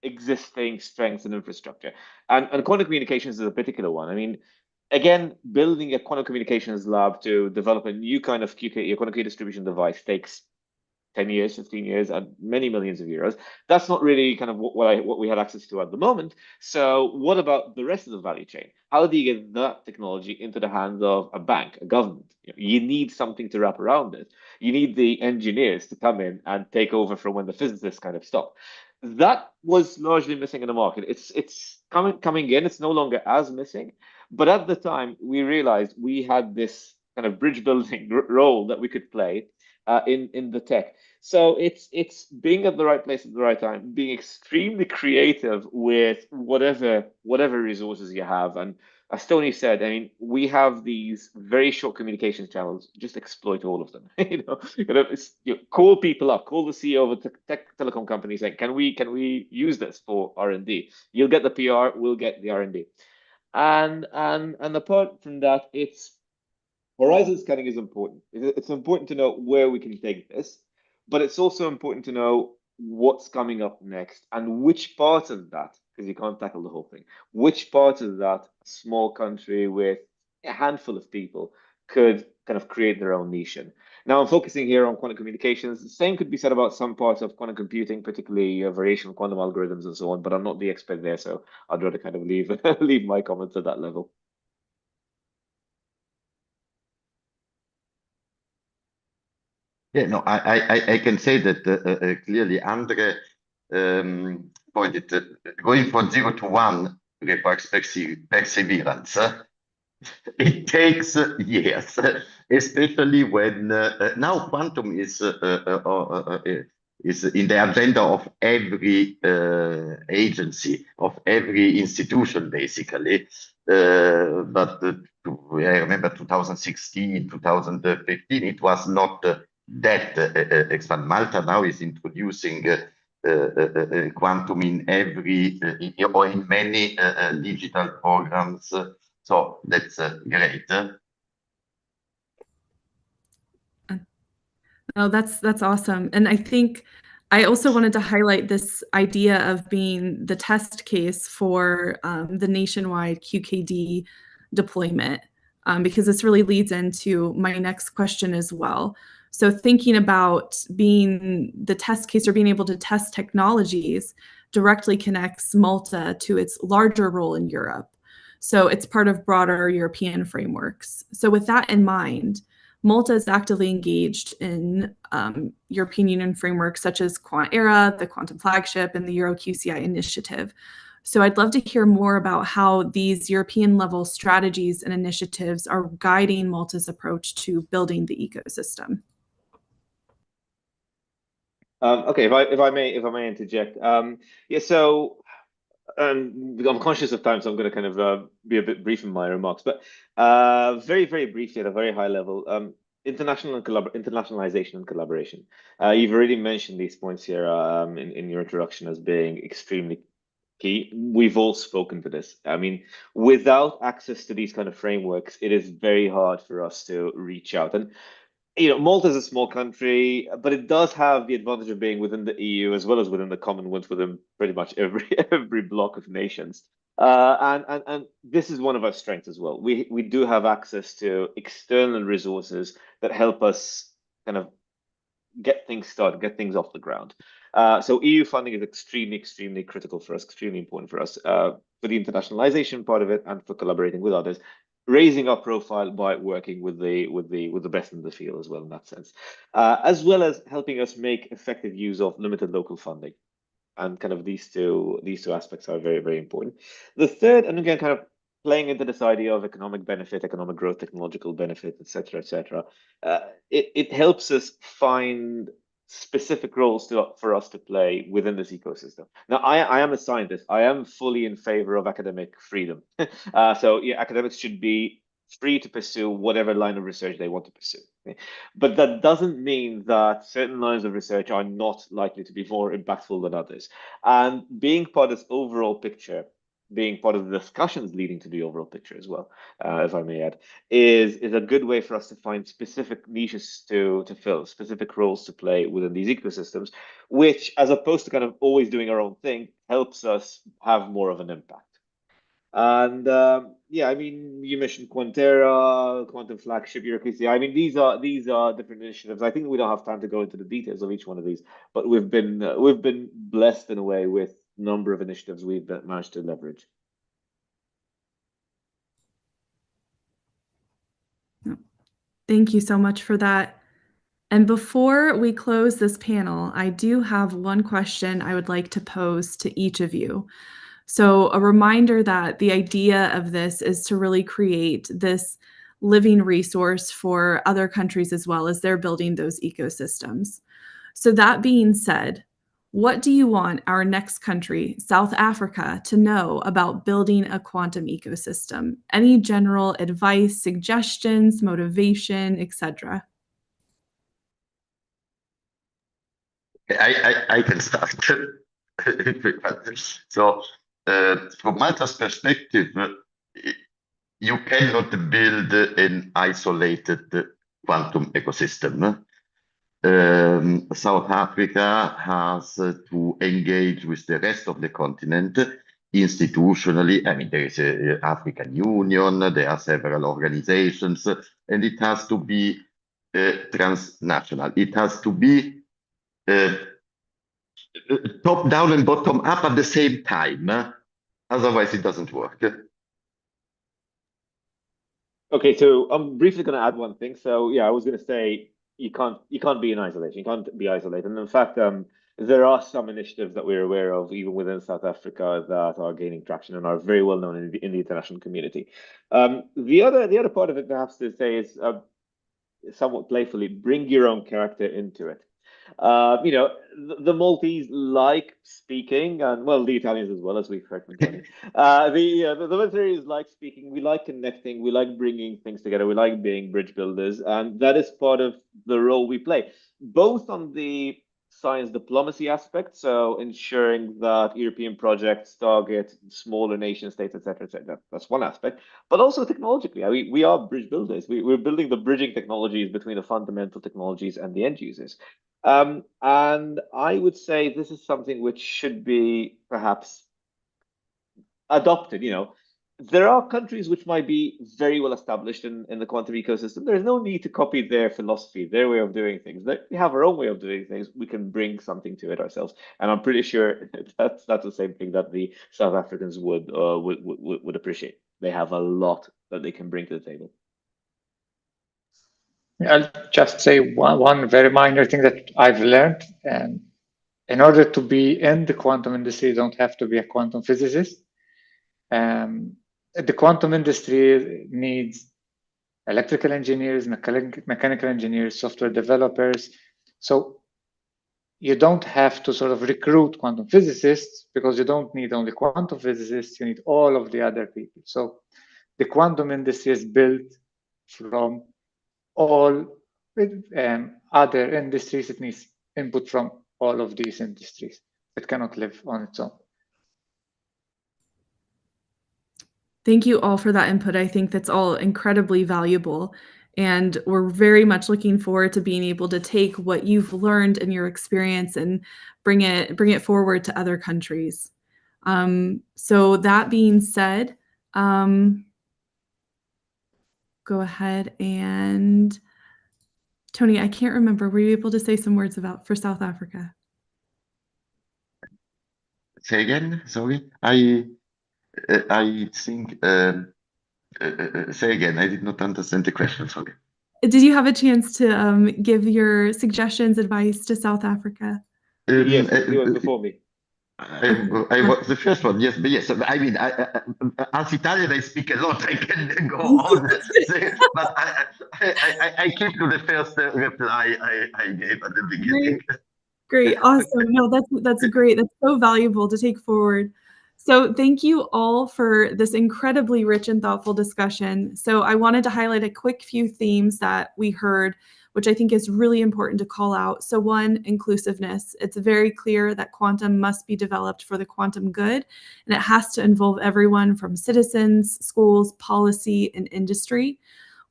existing strengths and infrastructure. And quantum communications is a particular one. I mean, again, building a quantum communications lab to develop a new kind of quantum key distribution device takes 10 years, 15 years, and many millions of euros. That's not really kind of what we had access to at the moment. So what about the rest of the value chain? How do you get that technology into the hands of a bank, a government? You need something to wrap around it. You need the engineers to come in and take over from when the physicists kind of stop. That was largely missing in the market. It's coming in. It's no longer as missing. But at the time, we realized we had this kind of bridge building role that we could play in the tech. So it's being at the right place at the right time, being extremely creative with whatever resources you have. And as Tony said, I mean, we have these very short communication channels. Just exploit all of them. Call people up, call the CEO of a tech telecom company, saying, "Can we use this for R&D?" You'll get the PR, we'll get the R&D. And apart from that, it's horizon scanning is important. It's important to know where we can take this, but it's also important to know what's coming up next and which parts of that, because you can't tackle the whole thing, which parts of that a small country with a handful of people could kind of create their own niche in. Now, I'm focusing here on quantum communications. The same could be said about some parts of quantum computing, particularly variational quantum algorithms and so on, but I'm not the expert there, so I'd rather kind of leave my comments at that level. Yeah, no, I can say that clearly Andre pointed going from 0 to 1 requires perseverance. It takes years, especially when now quantum is in the agenda of every agency, of every institution, basically. But I remember 2016, 2015, it was not that expand. Malta now is introducing quantum in every or in many digital programs. So that's great. Oh, that's awesome. And I think I also wanted to highlight this idea of being the test case for the nationwide QKD deployment, because this really leads into my next question as well. So thinking about being the test case or being able to test technologies directly connects Malta to its larger role in Europe. So it's part of broader European frameworks. So with that in mind, Malta is actively engaged in European Union frameworks such as QuantEra, the Quantum Flagship, and the EuroQCI initiative. So I'd love to hear more about how these European-level strategies and initiatives are guiding Malta's approach to building the ecosystem. Okay, if I may interject. Yeah, so I'm conscious of time, so I'm going to kind of be a bit brief in my remarks. But very, very briefly at a very high level, internationalization and collaboration. You've already mentioned these points here in your introduction as being extremely key. We've all spoken to this. I mean, without access to these kind of frameworks, it is very hard for us to reach out. And Malta is a small country, but it does have the advantage of being within the EU as well as within the Commonwealth, within pretty much every block of nations. And this is one of our strengths as well. We do have access to external resources that help us kind of get things started, get things off the ground. So EU funding is extremely critical for us, extremely important for us, for the internationalization part of it and for collaborating with others, raising our profile by working with the best in the field as well in that sense, as well as helping us make effective use of limited local funding. And kind of these two aspects are very important. The third, and again, kind of playing into this idea of economic benefit, economic growth, technological benefit, etc., it helps us find specific roles for us to play within this ecosystem. Now, I am a scientist. I am fully in favor of academic freedom. So yeah, academics should be free to pursue whatever line of research they want to pursue. Okay? But that doesn't mean that certain lines of research are not likely to be more impactful than others. And being part of this overall picture, being part of the discussions leading to the overall picture as well, if I may add, is a good way for us to find specific niches to fill, specific roles to play within these ecosystems, which, as opposed to kind of always doing our own thing, helps us have more of an impact. And yeah, I mean, you mentioned Quantera, Quantum Flagship, Bureaucracy. I mean, these are different initiatives. I think we don't have time to go into the details of each one of these, but we've been blessed in a way with a number of initiatives we've managed to leverage. Thank you so much for that. And before we close this panel, I do have one question I would like to pose to each of you. So a reminder that the idea of this is to really create this living resource for other countries as well as they're building those ecosystems. So that being said, what do you want our next country, South Africa, to know about building a quantum ecosystem? Any general advice, suggestions, motivation, etc.? I can start. So, from Malta's perspective, you cannot build an isolated quantum ecosystem. South Africa has to engage with the rest of the continent institutionally. I mean, there is an African Union, there are several organizations, and it has to be transnational. It has to be top down and bottom up at the same time. Otherwise, it doesn't work. Okay, so I'm briefly going to add one thing. So yeah, I was going to say you can't be in isolation. You can't be isolated. And in fact, there are some initiatives that we're aware of, even within South Africa, that are gaining traction and are very well known in the international community. The other part of it, perhaps to say, is somewhat playfully, bring your own character into it. The Maltese like speaking, and well, the Italians as well, as we've heard from Tony. The Maltese like speaking. We like connecting. We like bringing things together. We like being bridge builders, and that is part of the role we play, both on the science diplomacy aspect, so ensuring that European projects target smaller nation states, etc., etc. That's one aspect, but also technologically. We are bridge builders. We're building the bridging technologies between the fundamental technologies and the end users. And I would say this is something which should be perhaps adopted. There are countries which might be very well established in the quantum ecosystem. There's no need to copy their philosophy, their way of doing things. We have our own way of doing things. We can bring something to it ourselves, and I'm pretty sure that's the same thing that the South Africans would appreciate. They have a lot that they can bring to the table. I'll just say one very minor thing that I've learned. And in order to be in the quantum industry, you don't have to be a quantum physicist. The quantum industry needs electrical engineers, mechanical engineers, software developers. So you don't have to sort of recruit quantum physicists, because you don't need only quantum physicists, you need all of the other people. So the quantum industry is built from all with other industries. It needs input from all of these industries. It cannot live on its own. Thank you all for that input. I think that's all incredibly valuable. And we're very much looking forward to being able to take what you've learned in your experience and bring it forward to other countries. So that being said, go ahead and Tony, I can't remember. Were you able to say some words for South Africa? Say again, sorry. I think, say again, I did not understand the question, sorry. Did you have a chance to give your suggestions, advice to South Africa? Yes, he was before me. I was the first one, yes, but yes. I mean, as Italian, I speak a lot. I can go on, but I keep to the first reply I gave at the beginning. Great, awesome. No, that's great. That's so valuable to take forward. So thank you all for this incredibly rich and thoughtful discussion. So I wanted to highlight a quick few themes that we heard, which I think is really important to call out. So one, inclusiveness. It's very clear that quantum must be developed for the quantum good, and it has to involve everyone from citizens, schools, policy, and industry.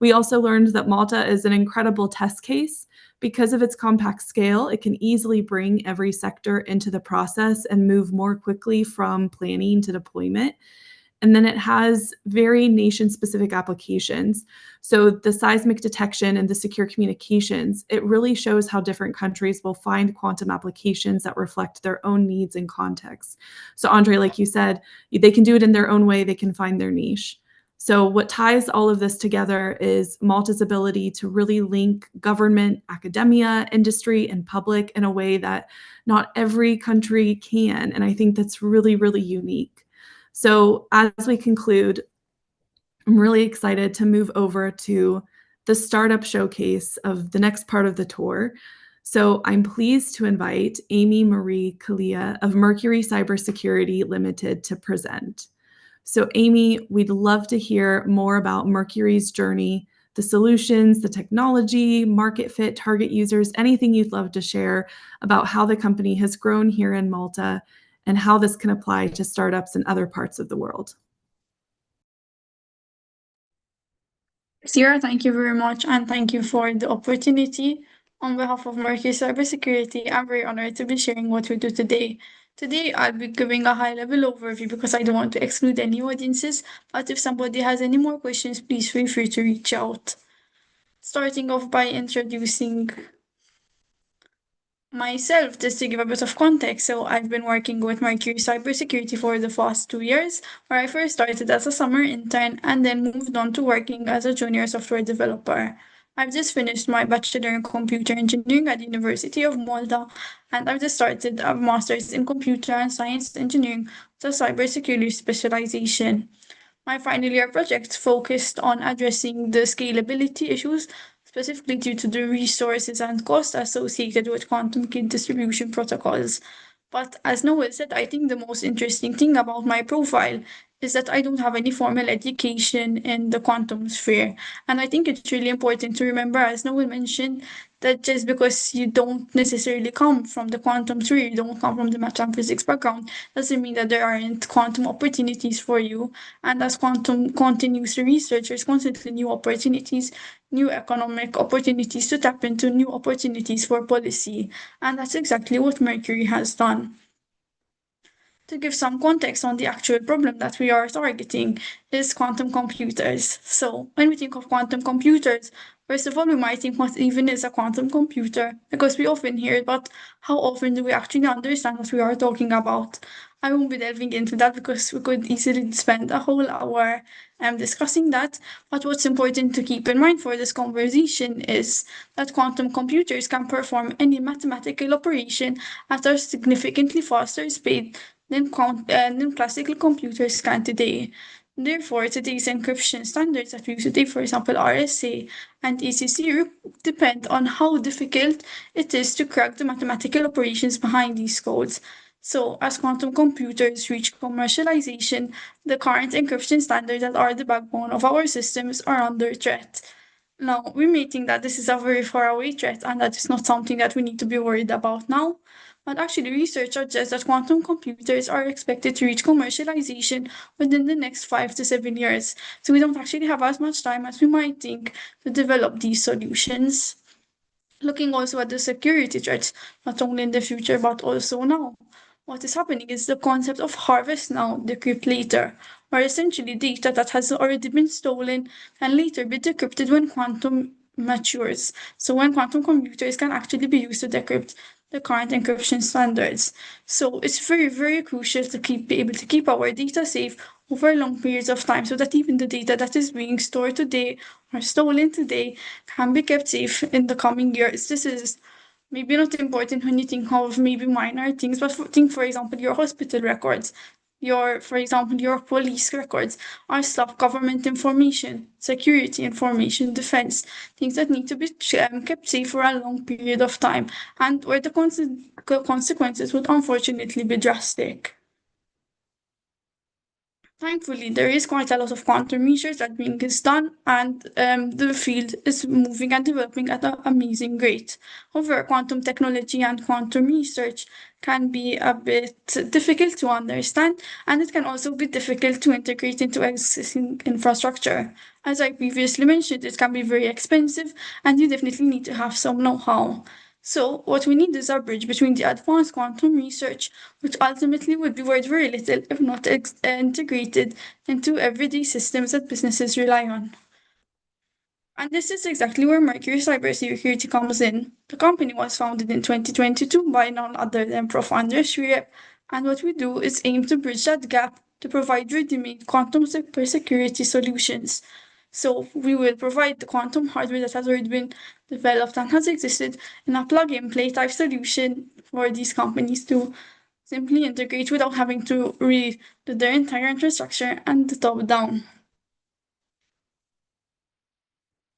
We also learned that Malta is an incredible test case. Because of its compact scale, it can easily bring every sector into the process and move more quickly from planning to deployment. And then it has very nation-specific applications. So the seismic detection and the secure communications, it really shows how different countries will find quantum applications that reflect their own needs and contexts. So André, like you said, they can do it in their own way, they can find their niche. So what ties all of this together is Malta's ability to really link government, academia, industry, and public in a way that not every country can. And I think that's really, really unique. So as we conclude, I'm really excited to move over to the startup showcase of the next part of the tour. So I'm pleased to invite Amy Marie Kalia of Merqury Cybersecurity Limited to present. So Amy, we'd love to hear more about Mercury's journey, the solutions, the technology, market fit, target users, anything you'd love to share about how the company has grown here in Malta and how this can apply to startups in other parts of the world. Sierra, thank you very much, and thank you for the opportunity. On behalf of Mercury Cybersecurity, I'm very honored to be sharing what we do today. Today, I'll be giving a high-level overview because I don't want to exclude any audiences, but if somebody has any more questions, please feel free to reach out. Starting off by introducing myself, just to give a bit of context. So I've been working with Mercury Cybersecurity for the past 2 years, where I first started as a summer intern and then moved on to working as a junior software developer. I've just finished my bachelor in computer engineering at the University of Malta, and I've just started a master's in computer and science engineering with a cybersecurity specialization. My final year project focused on addressing the scalability issues, specifically due to the resources and costs associated with quantum key distribution protocols. But as Noel said, I think the most interesting thing about my profile is that I don't have any formal education in the quantum sphere. And I think it's really important to remember, as Noel mentioned, that just because you don't necessarily come from the quantum sphere, you don't come from the math and physics background, doesn't mean that there aren't quantum opportunities for you. And as quantum continues to research, there's constantly new opportunities, new economic opportunities to tap into, new opportunities for policy. And that's exactly what Mercury has done. To give some context on the actual problem that we are targeting is quantum computers. So when we think of quantum computers, first of all, we might think what even is a quantum computer, because we often hear it, but how often do we actually understand what we are talking about? I won't be delving into that because we could easily spend a whole hour discussing that. But what's important to keep in mind for this conversation is that quantum computers can perform any mathematical operation at a significantly faster speed than classical computers can today. Therefore, today's encryption standards that we use today, for example, RSA and ECC, depend on how difficult it is to crack the mathematical operations behind these codes. So, as quantum computers reach commercialization, the current encryption standards that are the backbone of our systems are under threat. Now, we may think that this is a very faraway threat and that it's not something that we need to be worried about now, but actually research suggests that quantum computers are expected to reach commercialization within the next 5 to 7 years. So we don't actually have as much time as we might think to develop these solutions. Looking also at the security threats, not only in the future but also now. What is happening is the concept of harvest now, decrypt later, where essentially data that has already been stolen can later be decrypted when quantum matures. So when quantum computers can actually be used to decrypt the current encryption standards. So it's very, very crucial to be able to keep our data safe over long periods of time so that even the data that is being stored today or stolen today can be kept safe in the coming years. This is maybe not important when you think of maybe minor things, but think, for example, your hospital records, for example, your police records are stuff, government information, security information, defense, things that need to be kept safe for a long period of time, and where the consequences would unfortunately be drastic. Thankfully, there is quite a lot of quantum research that being is done, and the field is moving and developing at an amazing rate. However, quantum technology and quantum research can be a bit difficult to understand, and it can also be difficult to integrate into existing infrastructure. As I previously mentioned, it can be very expensive, and you definitely need to have some know-how. So what we need is a bridge between the advanced quantum research, which ultimately would be worth very little if not integrated into everyday systems that businesses rely on. And this is exactly where Mercury Cybersecurity comes in. The company was founded in 2022 by none other than Prof. André Xuereb, and what we do is aim to bridge that gap to provide ready-made quantum cybersecurity solutions. So we will provide the quantum hardware that has already been developed and has existed in a plug-and-play type solution for these companies to simply integrate without having to redo their entire infrastructure and the top down.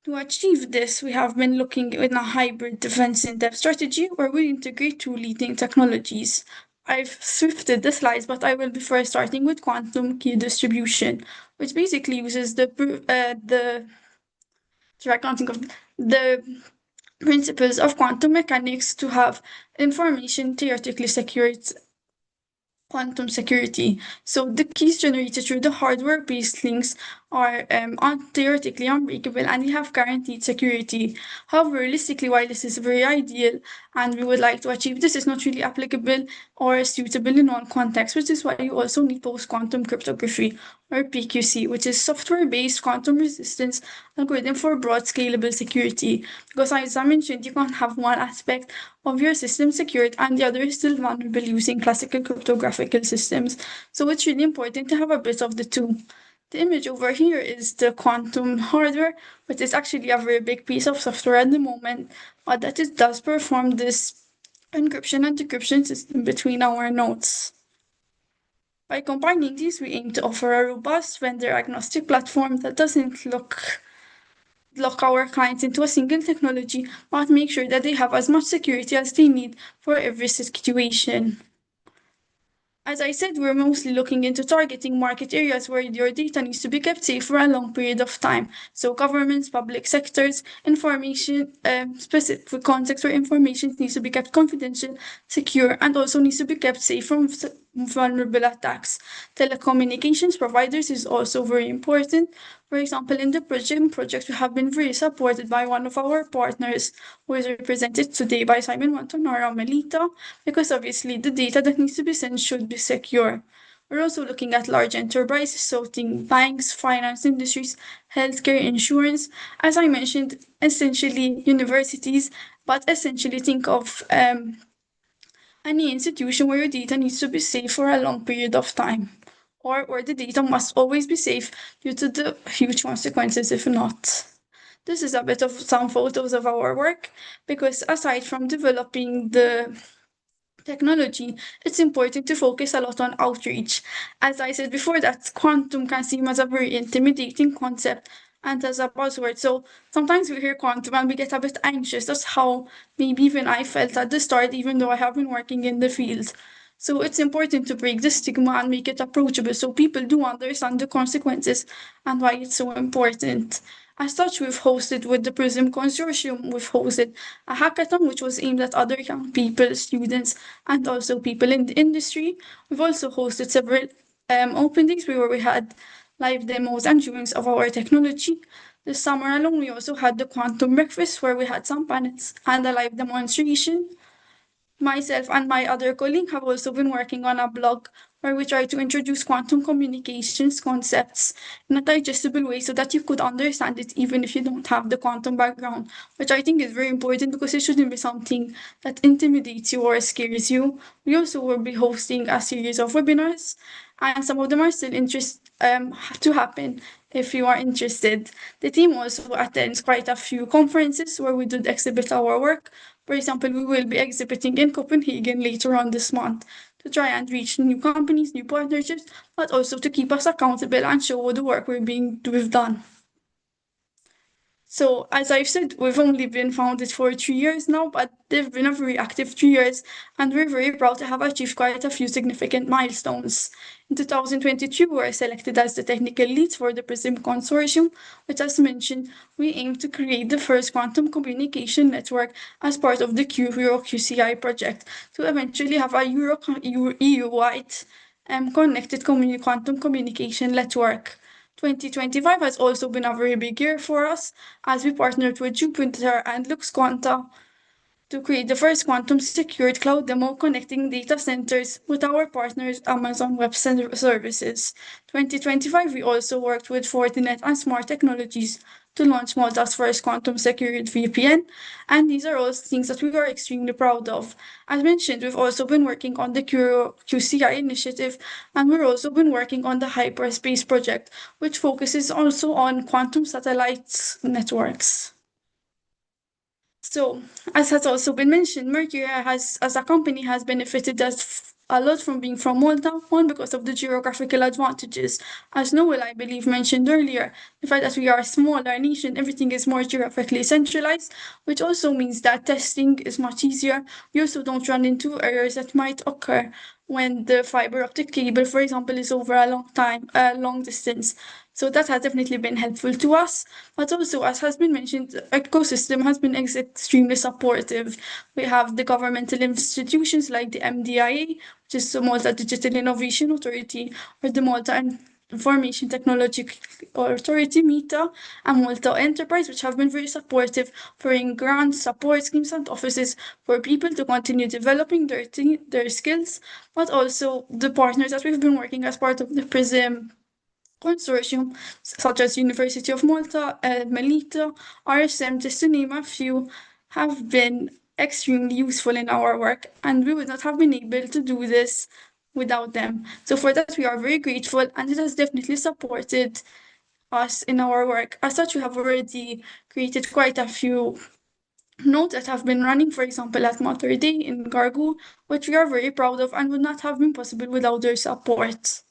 To achieve this, we have been looking in a hybrid defense in-depth strategy where we integrate two leading technologies. I've swifted the slides, but I will be first starting with quantum key distribution, which basically uses the principles of quantum mechanics to have information theoretically secured quantum security. So the keys generated through the hardware-based links are theoretically unbreakable and they have guaranteed security. However, realistically, while this is very ideal and we would like to achieve this, is not really applicable or suitable in all contexts, which is why you also need post-quantum cryptography, or PQC, which is software-based quantum resistance algorithm for broad scalable security. Because as I mentioned, you can't have one aspect of your system secured and the other is still vulnerable using classical cryptographical systems. So it's really important to have a bit of the two. The image over here is the quantum hardware, but it's actually a very big piece of software at the moment, but that it does perform this encryption and decryption system between our nodes. By combining these, we aim to offer a robust vendor-agnostic platform that doesn't lock our clients into a single technology, but make sure that they have as much security as they need for every situation. As I said, we're mostly looking into targeting market areas where your data needs to be kept safe for a long period of time. So governments, public sectors, information, specific contexts where information needs to be kept confidential, secure, and also needs to be kept safe from vulnerable attacks. Telecommunications providers is also very important. For example, in the project, we have been very supported by one of our partners, who is represented today by Simon Montanaro Melita, because obviously the data that needs to be sent should be secure. We're also looking at large enterprises, so think banks, finance industries, healthcare, insurance. As I mentioned, essentially universities, but essentially think of any institution where your data needs to be safe for a long period of time, or where the data must always be safe due to the huge consequences if not. This is a bit of some photos of our work, because aside from developing the technology, it's important to focus a lot on outreach. As I said before, that quantum can seem as a very intimidating concept and as a buzzword. So sometimes we hear quantum and we get a bit anxious. That's how maybe even I felt at the start, even though I have been working in the field. So it's important to break the stigma and make it approachable so people do understand the consequences and why it's so important. As such, we've hosted with the PRISM Consortium, we've hosted a hackathon which was aimed at other young people, students, and also people in the industry. We've also hosted several open days where we had live demos and viewings of our technology. This summer alone, we also had the Quantum Breakfast where we had some panels and a live demonstration. Myself and my other colleague have also been working on a blog where we try to introduce quantum communications concepts in a digestible way so that you could understand it even if you don't have the quantum background, which I think is very important because it shouldn't be something that intimidates you or scares you. We also will be hosting a series of webinars, and some of them are still to happen if you are interested. The team also attends quite a few conferences where we do exhibit our work. For example, we will be exhibiting in Copenhagen later on this month to try and reach new companies, new partnerships, but also to keep us accountable and show the work we've done. So, as I've said, we've only been founded for 3 years now, but they've been a very active 3 years, and we're very proud to have achieved quite a few significant milestones. In 2022, we were selected as the technical leads for the PRISM Consortium, which, as mentioned, we aim to create the first quantum communication network as part of the EuroQCI project to eventually have a EU-wide connected quantum communication network. 2025 has also been a very big year for us as we partnered with Jupiter and LuxQuanta to create the first quantum secured cloud demo connecting data centers with our partners Amazon Web Services. 2025, we also worked with Fortinet and Smart Technologies to launch Malta's first quantum secured VPN, and these are all things that we are extremely proud of. As mentioned, we've also been working on the QCI initiative, and we've also been working on the Hyperspace project, which focuses also on quantum satellites networks. So, as has also been mentioned, Mercury as a company has benefited a lot from being from Malta, one because of the geographical advantages. As Noel, I believe, mentioned earlier, the fact that we are a smaller nation, everything is more geographically centralized, which also means that testing is much easier. We also don't run into errors that might occur when the fiber optic cable, for example, is over a long distance. So that has definitely been helpful to us. But also, as has been mentioned, the ecosystem has been extremely supportive. We have the governmental institutions like the MDIA, which is the Malta Digital Innovation Authority, or the Malta Information Technology Authority, MITA, and Malta Enterprise, which have been very supportive, offering grants, support schemes, and offices for people to continue developing their skills, but also the partners that we've been working as part of the PRISM Consortium, such as University of Malta, Melita, RSM, just to name a few, have been extremely useful in our work, and we would not have been able to do this without them. So for that, we are very grateful, and it has definitely supported us in our work. As such, we have already created quite a few nodes that have been running, for example, at Mater Day in Gargu, which we are very proud of and would not have been possible without their support.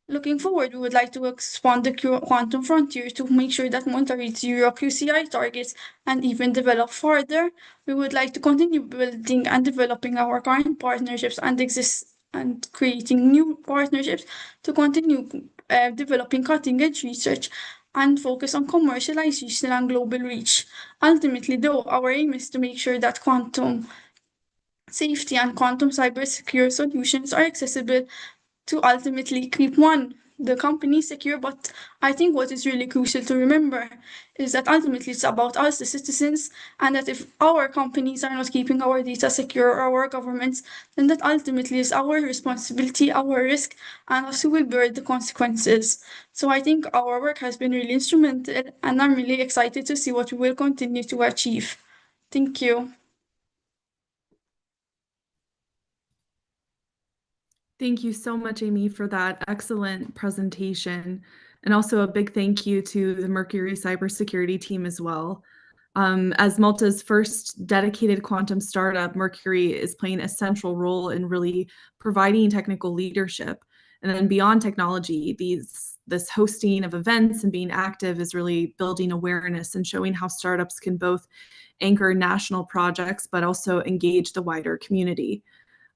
Looking forward, we would like to expand the quantum frontier to make sure that Malta reaches EuroQCI targets and even develop further. We would like to continue building and developing our current partnerships and creating new partnerships to continue developing cutting-edge research and focus on commercialization and global reach. Ultimately, though, our aim is to make sure that quantum safety and quantum cybersecure solutions are accessible to ultimately keep the company secure. But I think what is really crucial to remember is that ultimately it's about us, the citizens, and that if our companies are not keeping our data secure or our governments, then that ultimately is our responsibility, our risk, and us who will bear the consequences. So I think our work has been really instrumental, and I'm really excited to see what we will continue to achieve. Thank you. Thank you so much, Amy, for that excellent presentation. And also a big thank you to the Mercury Cybersecurity team as well. As Malta's first dedicated quantum startup, Mercury is playing a central role in really providing technical leadership. And then beyond technology, this hosting of events and being active is really building awareness and showing how startups can both anchor national projects, but also engage the wider community.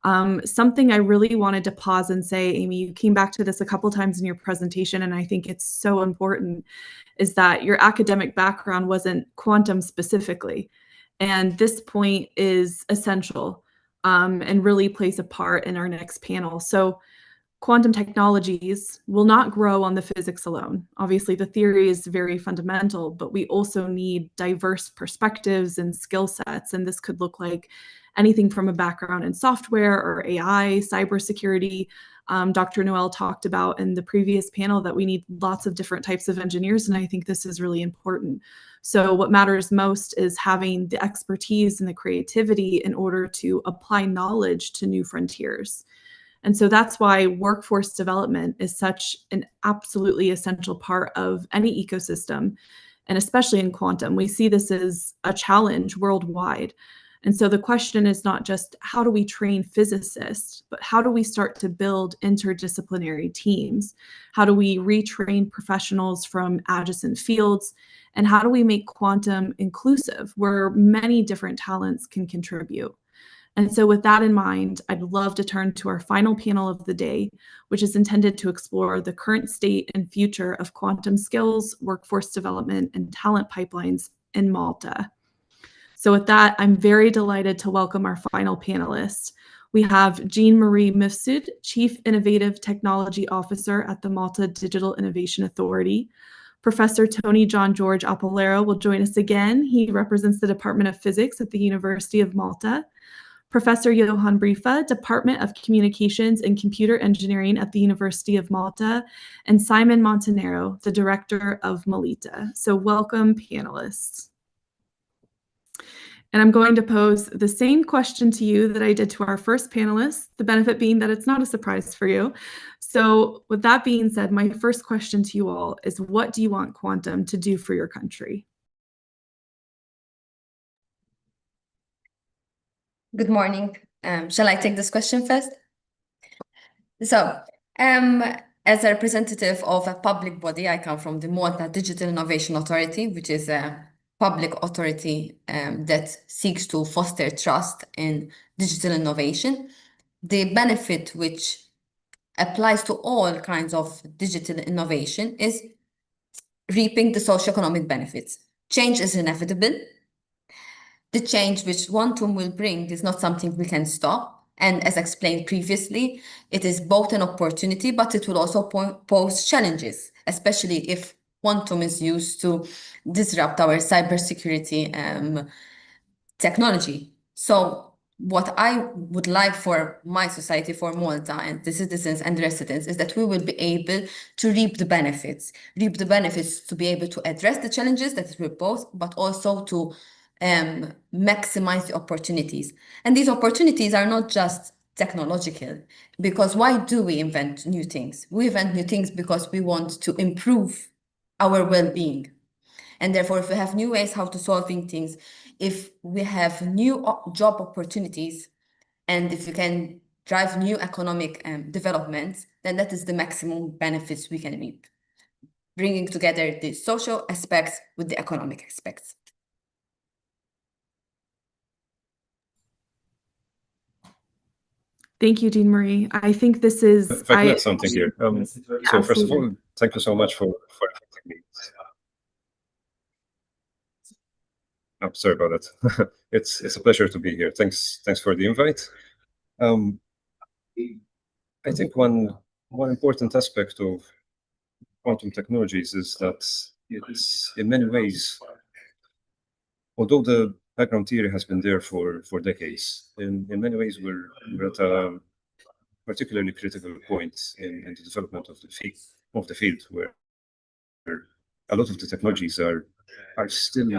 Something I really wanted to pause and say, Amy, you came back to this a couple times in your presentation, and I think it's so important, is that your academic background wasn't quantum specifically. And this point is essential and really plays a part in our next panel. So quantum technologies will not grow on the physics alone. Obviously, the theory is very fundamental, but we also need diverse perspectives and skill sets. And this could look like anything from a background in software or AI, cybersecurity. Dr. Noel talked about in the previous panel that we need lots of different types of engineers, and I think this is really important. So what matters most is having the expertise and the creativity in order to apply knowledge to new frontiers. And so that's why workforce development is such an absolutely essential part of any ecosystem, and especially in quantum. We see this as a challenge worldwide. And so the question is not just how do we train physicists, but how do we start to build interdisciplinary teams? How do we retrain professionals from adjacent fields? And how do we make quantum inclusive, where many different talents can contribute? And so with that in mind, I'd love to turn to our final panel of the day, which is intended to explore the current state and future of quantum skills, workforce development, and talent pipelines in Malta. So with that, I'm very delighted to welcome our final panelists. We have Jean-Marie Mifsud, Chief Innovative Technology Officer at the Malta Digital Innovation Authority. Professor Tony John George Apollaro will join us again. He represents the Department of Physics at the University of Malta. Professor Johan Brifa, Department of Communications and Computer Engineering at the University of Malta, and Simon Montenero, the Director of Melita. So welcome, panelists. And I'm going to pose the same question to you that I did to our first panelist, the benefit being that it's not a surprise for you. So with that being said, my first question to you all is, what do you want quantum to do for your country? Good morning. Shall I take this question first? So, as a representative of a public body, I come from the Malta Digital Innovation Authority, which is a public authority that seeks to foster trust in digital innovation. The benefit which applies to all kinds of digital innovation is reaping the socioeconomic benefits. Change is inevitable. The change which quantum will bring is not something we can stop. And as explained previously, it is both an opportunity, but it will also pose challenges, especially if quantum is used to disrupt our cybersecurity technology. So what I would like for my society, for Malta and the citizens and residents, is that we will be able to reap the benefits to be able to address the challenges that it will pose, but also to maximize the opportunities. And these opportunities are not just technological, because why do we invent new things? We invent new things because we want to improve our well-being. And therefore, if we have new ways how to solving things, if we have new job opportunities, and if we can drive new economic developments, then that is the maximum benefits we can reap, bringing together the social aspects with the economic aspects. Thank you, Jean-Marie. I think this is... If I can add something here. So first of all, thank you so much for inviting me. I'm sorry about that. It's a pleasure to be here. Thanks for the invite. I think one important aspect of quantum technologies is that it's in many ways, although the background theory has been there for decades, in many ways we're at a particularly critical point in the development of the field, where a lot of the technologies are still,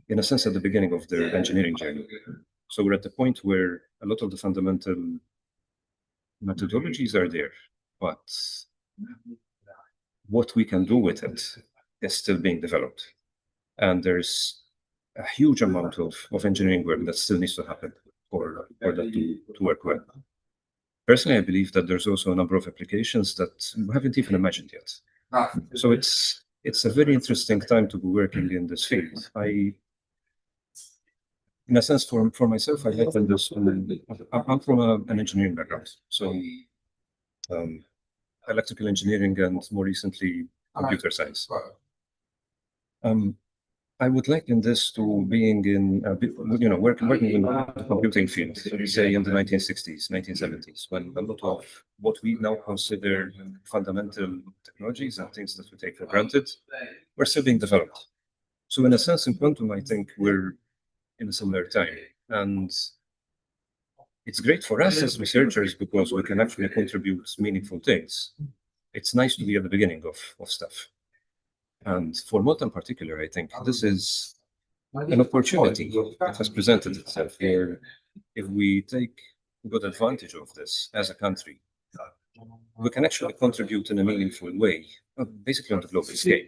in a sense, at the beginning of their engineering journey. So we're at the point where a lot of the fundamental methodologies are there, but what we can do with it is still being developed. And there's a huge amount of engineering work that still needs to happen for that to work well. Personally, I believe that there's also a number of applications that we haven't even imagined yet. So it's a very interesting time to be working in this field. in a sense, for myself, I liken this. I'm from an engineering background, so electrical engineering and more recently computer science. I would liken this to being in, working in the computing field, say in the 1960s, 1970s, when a lot of what we now consider fundamental technologies and things that we take for granted were still being developed. So in a sense, in quantum, I think we're in a similar time. And it's great for us as researchers because we can actually contribute meaningful things. It's nice to be at the beginning of stuff. And for Malta in particular, I think this is an opportunity that has presented itself here. If we take good advantage of this as a country, we can actually contribute in a meaningful way, basically on the global scale.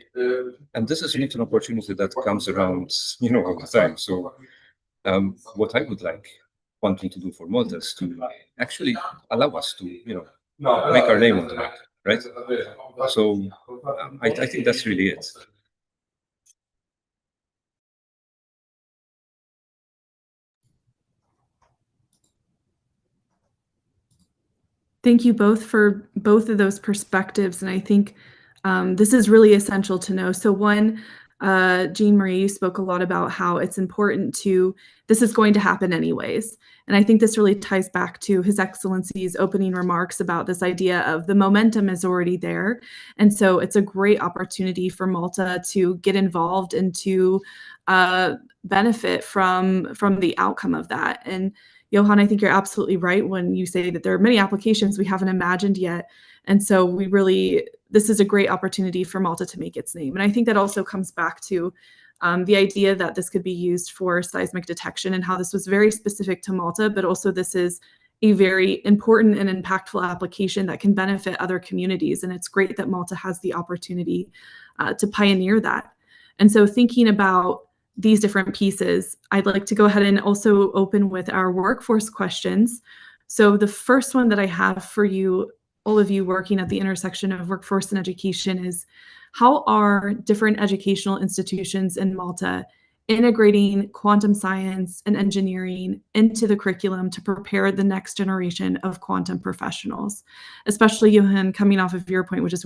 And this is not an opportunity that comes around, all the time. So what I would like quantum to do for Malta is to actually allow us to, make our name on the map, right? So I think that's really it. Thank you both for both of those perspectives. And I think this is really essential to know. So one, Jean-Marie, you spoke a lot about how it's important this is going to happen anyways. And I think this really ties back to His Excellency's opening remarks about this idea of the momentum is already there. And so it's a great opportunity for Malta to get involved and to benefit from the outcome of that. And Johan, I think you're absolutely right when you say that there are many applications we haven't imagined yet. And so this is a great opportunity for Malta to make its name. And I think that also comes back to the idea that this could be used for seismic detection and how this was very specific to Malta, but also this is a very important and impactful application that can benefit other communities. And it's great that Malta has the opportunity to pioneer that. And so thinking about these different pieces, I'd like to go ahead and also open with our workforce questions. So the first one that I have for you, all of you working at the intersection of workforce and education, is how are different educational institutions in Malta integrating quantum science and engineering into the curriculum to prepare the next generation of quantum professionals? Especially, Johan, coming off of your point, which is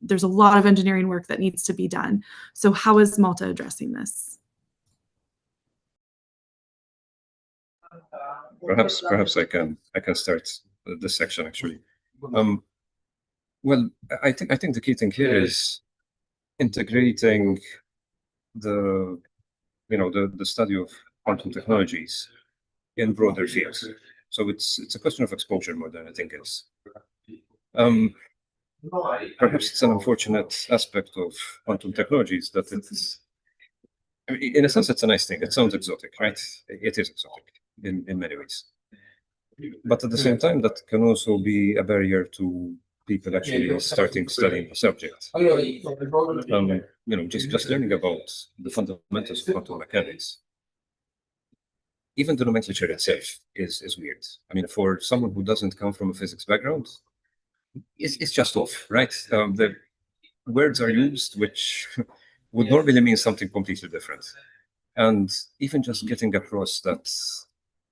there's a lot of engineering work that needs to be done. So how is Malta addressing this? Perhaps I can start this section actually. Well, I think the key thing here is integrating the study of quantum technologies in broader fields. So it's a question of exposure more than I think it's. Perhaps it's an unfortunate aspect of quantum technologies that in a sense, it's a nice thing. It sounds exotic, right? It is exotic in many ways. But at the same time, that can also be a barrier to people actually starting studying the subject. Just learning about the fundamentals of quantum mechanics. Even the nomenclature itself is weird. I mean, for someone who doesn't come from a physics background, it's just off, right? The words are used which would normally mean something completely different. And even just getting across that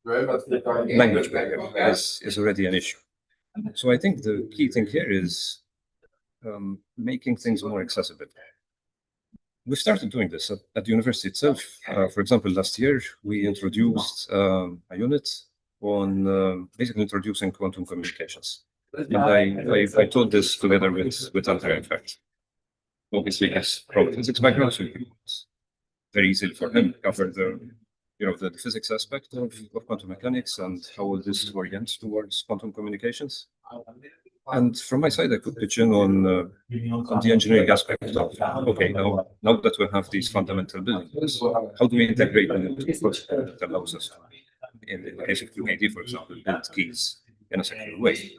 language barrier is already an issue. So I think the key thing here is making things more accessible. We started doing this at the university itself. For example, last year, we introduced a unit on basically introducing quantum communications. And I taught this together with André, in fact. Obviously, he's from a physics background, so it's very easy for him to cover the physics aspect of quantum mechanics and how this orients towards quantum communications. And from my side, I could pitch in on the engineering aspect of, okay, now that we have these fundamental building blocks, how do we integrate them into a process that allows us to, in the case of QKD, for example, build keys in a secure way?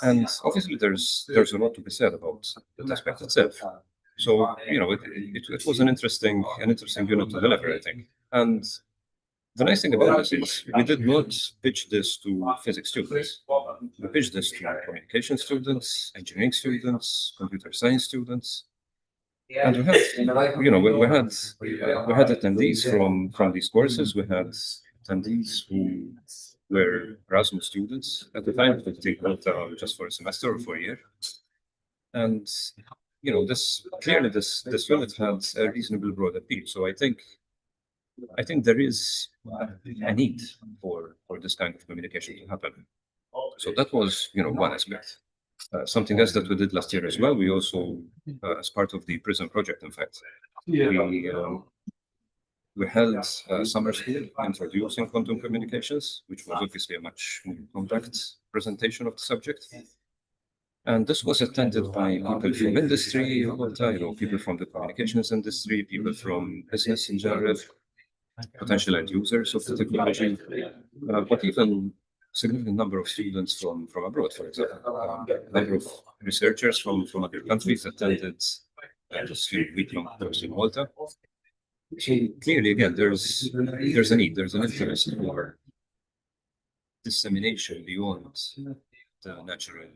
And obviously, there's a lot to be said about that aspect itself. So, it was an interesting unit to deliver, I think. And the nice thing about this is we did not pitch this to physics students. We pitched this to communication students, engineering students, computer science students. And we had, we had attendees from these courses. We had attendees who were Erasmus students at the time, who take Malta just for a semester or for a year. And this clearly this unit had a reasonably broad appeal. So I think there is a need for this kind of communication to happen. So that was one aspect. Something else that we did last year as well. We also, as part of the PRISM project, in fact, we held a summer school introducing quantum communications, which was obviously a much more compact presentation of the subject. And this was attended by people from industry, people from the communications industry, people from business in general, potential end users of the technology, but even significant number of students from abroad, for example. A number of researchers from other countries attended this week-long course in Malta. So clearly, again, there's a need, there's an interest for dissemination beyond the natural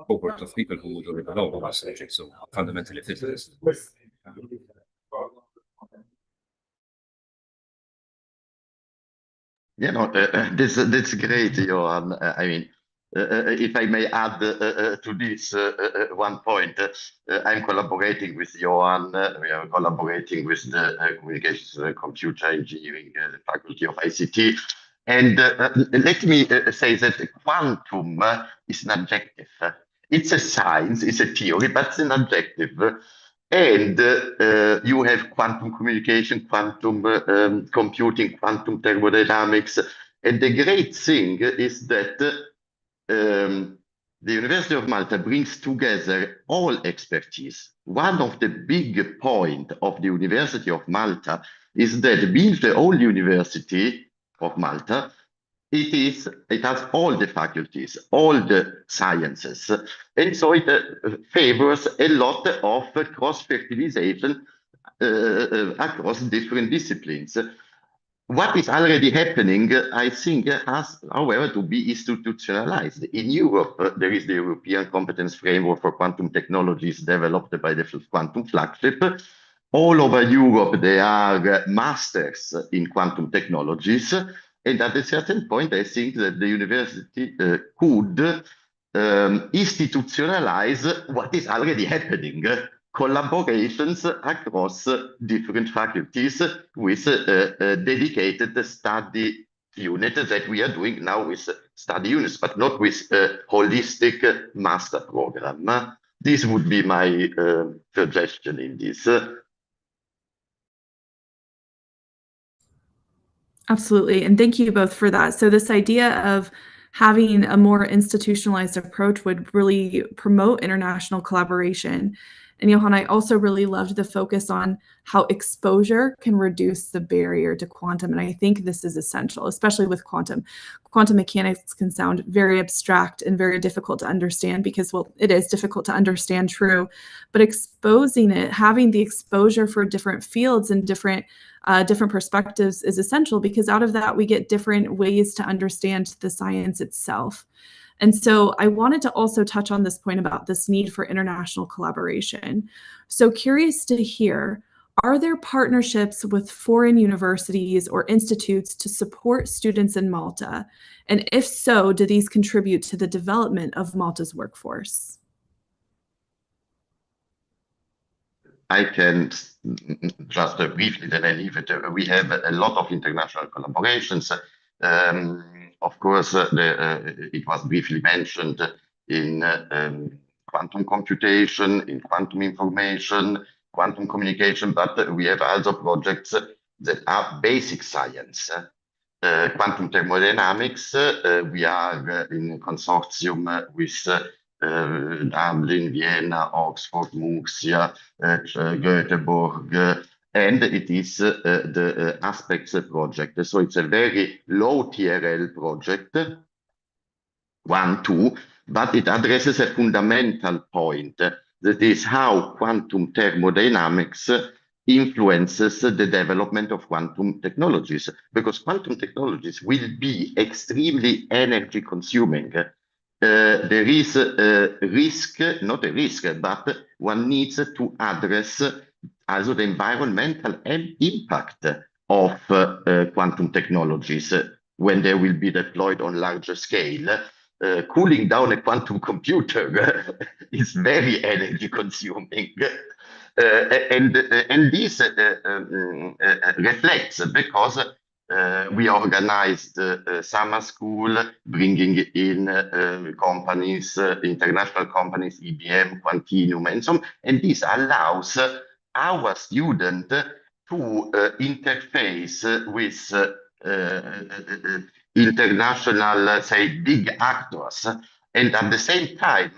cohort of people who would already know about the subject. So fundamentally fit this. That's great, Johan. I mean, if I may add to this one point, I'm collaborating with Johan. We are collaborating with the Communications and Computer Engineering Faculty of ICT. And let me say that quantum is an adjective. It's a science, it's a theory, but it's an adjective. And you have quantum communication, quantum computing, quantum thermodynamics. And the great thing is that the University of Malta brings together all expertise. One of the big points of the University of Malta is that being the only university of Malta, it has all the faculties, all the sciences, and so it favors a lot of cross-fertilization across different disciplines. What is already happening, I think, has, however, to be institutionalized. In Europe, there is the European Competence Framework for Quantum Technologies developed by the Quantum Flagship. All over Europe, there are masters in quantum technologies. And at a certain point, I think that the university could institutionalize what is already happening, collaborations across different faculties with a dedicated study unit that we are doing now with study units, but not with a holistic master program. This would be my suggestion in this. Absolutely. And thank you both for that. So this idea of having a more institutionalized approach would really promote international collaboration. And Johan, I also really loved the focus on how exposure can reduce the barrier to quantum. And I think this is essential, especially with quantum. Quantum mechanics can sound very abstract and very difficult to understand because, well, it is difficult to understand, true, but exposing it, having the exposure for different fields and different perspectives is essential, because out of that we get different ways to understand the science itself. And so I wanted to also touch on this point about this need for international collaboration. So curious to hear, are there partnerships with foreign universities or institutes to support students in Malta? And if so, do these contribute to the development of Malta's workforce? I can just briefly, then I leave it. We have a lot of international collaborations. Of course, it was briefly mentioned in quantum computation, in quantum information, quantum communication, but we have also projects that are basic science. Quantum thermodynamics, we are in a consortium with Dublin, Vienna, Oxford, Murcia, Göteborg, and it is the Aspects project. So it's a very low TRL project, 1, 2, but it addresses a fundamental point, that is how quantum thermodynamics influences the development of quantum technologies, because quantum technologies will be extremely energy consuming. there is a risk, not a risk, but one needs to address also the environmental impact of quantum technologies when they will be deployed on larger scale. Cooling down a quantum computer is very energy consuming. And this reflects because we organized summer school, bringing in companies, international companies, IBM, Quantinuum, and so on. And this allows our student to interface with international, say, big actors. And at the same time,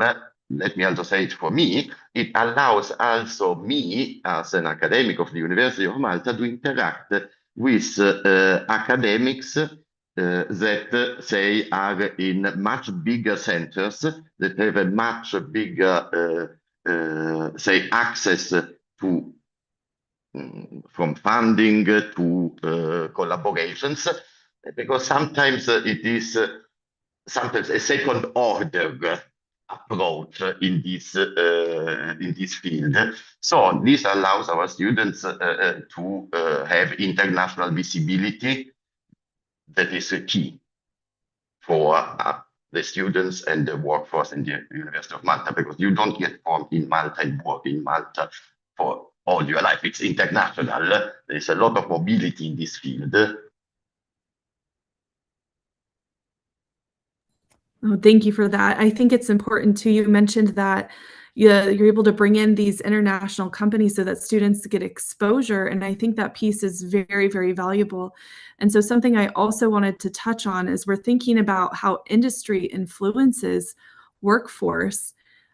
let me also say it for me, it allows also me, as an academic of the University of Malta, to interact with academics that, say, are in much bigger centers, that have a much bigger, say, access to from funding to collaborations, because sometimes it is sometimes a second order approach in this field. So this allows our students to have international visibility that is key for the students and the workforce in the University of Malta, because you don't get formed in Malta and work in Malta for all your life. It's international. There's a lot of mobility in this field. Oh, thank you for that. I think it's important too. You mentioned that you're able to bring in these international companies so that students get exposure. And I think that piece is very, very valuable. And so something I also wanted to touch on is we're thinking about how industry influences workforce.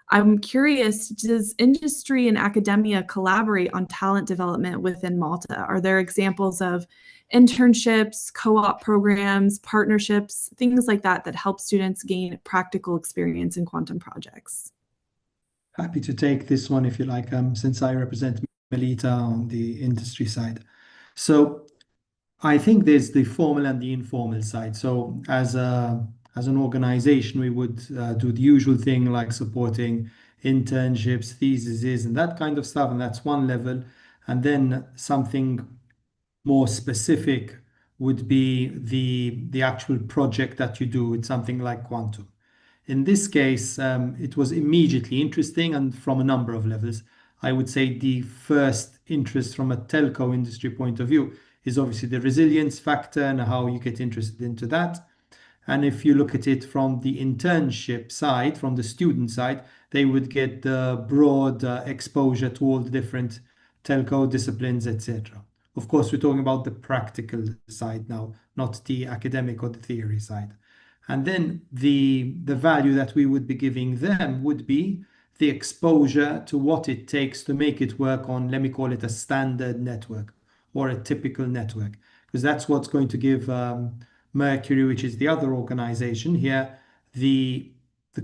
I'm curious, does industry and academia collaborate on talent development within Malta? Are there examples of internships, co-op programs, partnerships, things like that that help students gain practical experience in quantum projects? Happy to take this one if you like, since I represent Melita on the industry side. So I think there's the formal and the informal side. So as an organization, we would do the usual thing like supporting internships, theses, and that kind of stuff. And that's one level. And then something more specific would be the actual project that you do with something like quantum. In this case, it was immediately interesting, and from a number of levels. I would say the first interest from a telco industry point of view is obviously the resilience factor and how you get interested into that. And if you look at it from the internship side, from the student side, they would get the broad exposure to all the different telco disciplines, etc. Of course, we're talking about the practical side now, not the academic or the theory side. And then the value that we would be giving them would be the exposure to what it takes to make it work on, let me call it a standard network or a typical network, because that's what's going to give Merqury, which is the other organization here, the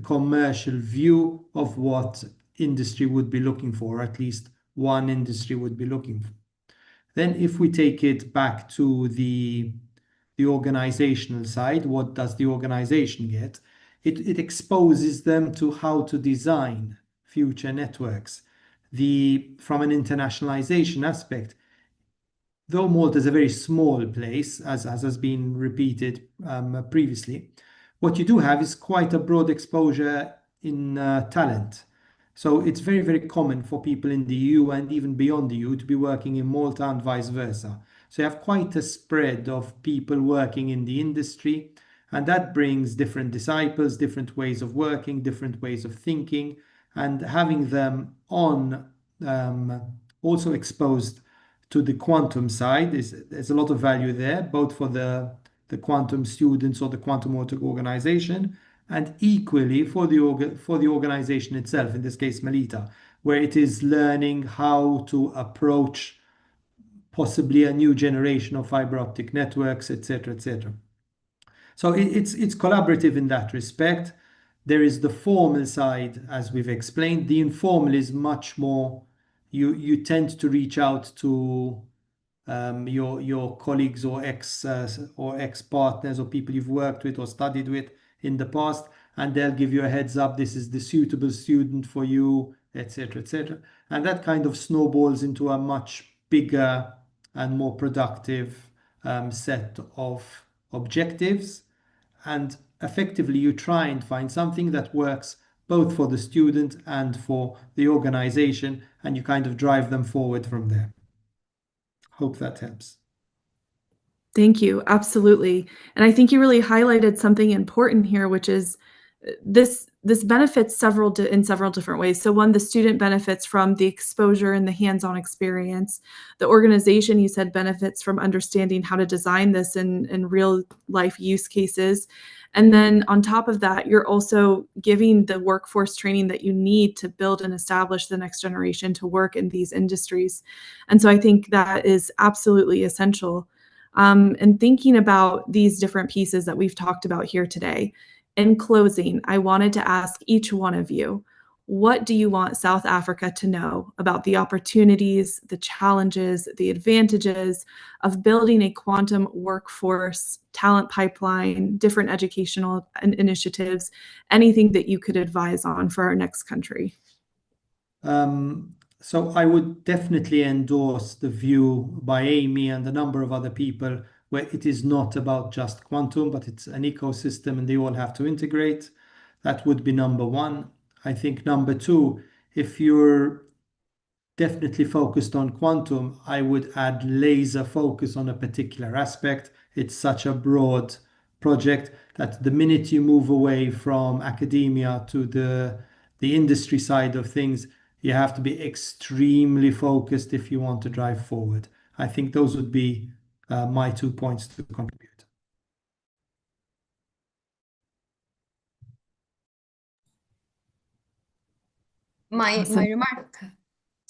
commercial view of what industry would be looking for, or at least one industry would be looking for. Then if we take it back to the organizational side, what does the organization get? It exposes them to how to design future networks. From an internationalization aspect, though Malta is a very small place, as has been repeated previously, what you do have is quite a broad exposure in talent. So it's very, very common for people in the EU and even beyond the EU to be working in Malta and vice versa. So you have quite a spread of people working in the industry, and that brings different disciples, different ways of working, different ways of thinking, and having them on also exposed to the quantum side, there's a lot of value there, both for the quantum students or the quantum organization, and equally for the organization itself, in this case Melita, where it is learning how to approach possibly a new generation of fiber optic networks, etc., etc. So it's collaborative in that respect. There is the formal side, as we've explained. The informal is much more, you tend to reach out to your colleagues or ex partners or people you've worked with or studied with in the past, and they'll give you a heads up, this is the suitable student for you, etc., etc. And that kind of snowballs into a much bigger and more productive set of objectives. And effectively, you try and find something that works both for the student and for the organization, and you kind of drive them forward from there. Hope that helps. Thank you. Absolutely. And I think you really highlighted something important here, which is this benefits in several different ways. So one, the student benefits from the exposure and the hands-on experience. The organization, you said, benefits from understanding how to design this in real life use cases. And then on top of that, you're also giving the workforce training that you need to build and establish the next generation to work in these industries. And so I think that is absolutely essential. And thinking about these different pieces that we've talked about here today, in closing, I wanted to ask each one of you, what do you want South Africa to know about the opportunities, the challenges, the advantages of building a quantum workforce, talent pipeline, different educational initiatives, anything that you could advise on for our next country? So I would definitely endorse the view by Amy and a number of other people where it is not about just quantum, but it's an ecosystem and they all have to integrate. That would be number one. I think number two, if you're definitely focused on quantum, I would add laser focus on a particular aspect. It's such a broad project that the minute you move away from academia to the industry side of things, you have to be extremely focused if you want to drive forward. I think those would be my 2 points to contribute. My remark,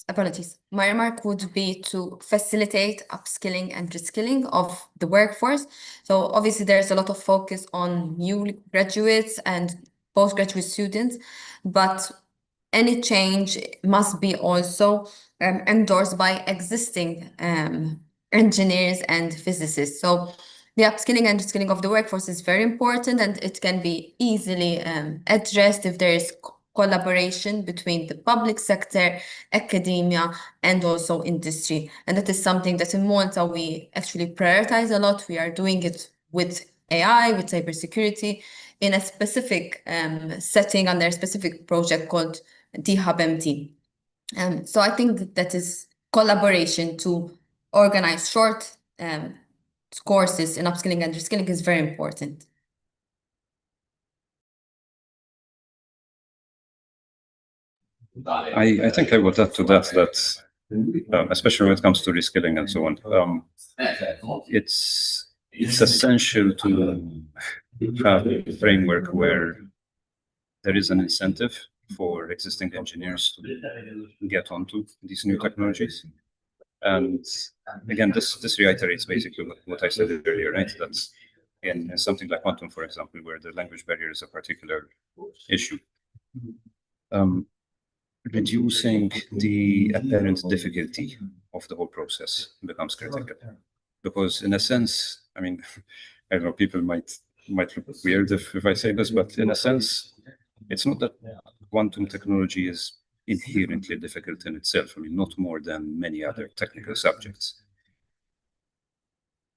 apologies. My remark would be to facilitate upskilling and reskilling of the workforce. So obviously there's a lot of focus on new graduates and postgraduate students, but any change must be also endorsed by existing engineers and physicists. So the upskilling and reskilling of the workforce is very important, and it can be easily addressed if there is collaboration between the public sector, academia, and also industry. And that is something that in Malta we actually prioritize a lot. We are doing it with AI, with cybersecurity, in a specific setting under a specific project called D-Hub MT. So I think that is collaboration to organize short courses in upskilling and reskilling is very important. I think I would add to that especially when it comes to reskilling and so on, it's essential to have a framework where there is an incentive for existing engineers to get onto these new technologies. And again, this reiterates basically what I said earlier, right? That's in something like quantum, for example, where the language barrier is a particular issue. Reducing the apparent difficulty of the whole process becomes critical. Because in a sense, I mean, I don't know, people might look weird if I say this, but in a sense, it's not that quantum technology is inherently difficult in itself. I mean, not more than many other technical subjects.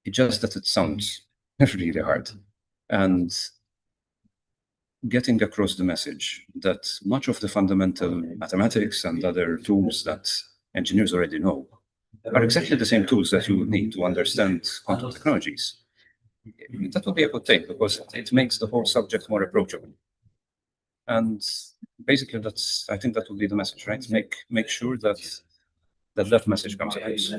It's just that it sounds really hard. And getting across the message that much of the fundamental mathematics and other tools that engineers already know are exactly the same tools that you would need to understand quantum technologies. That would be a good thing because it makes the whole subject more approachable. And basically, I think that would be the message, right? Make sure that message comes across.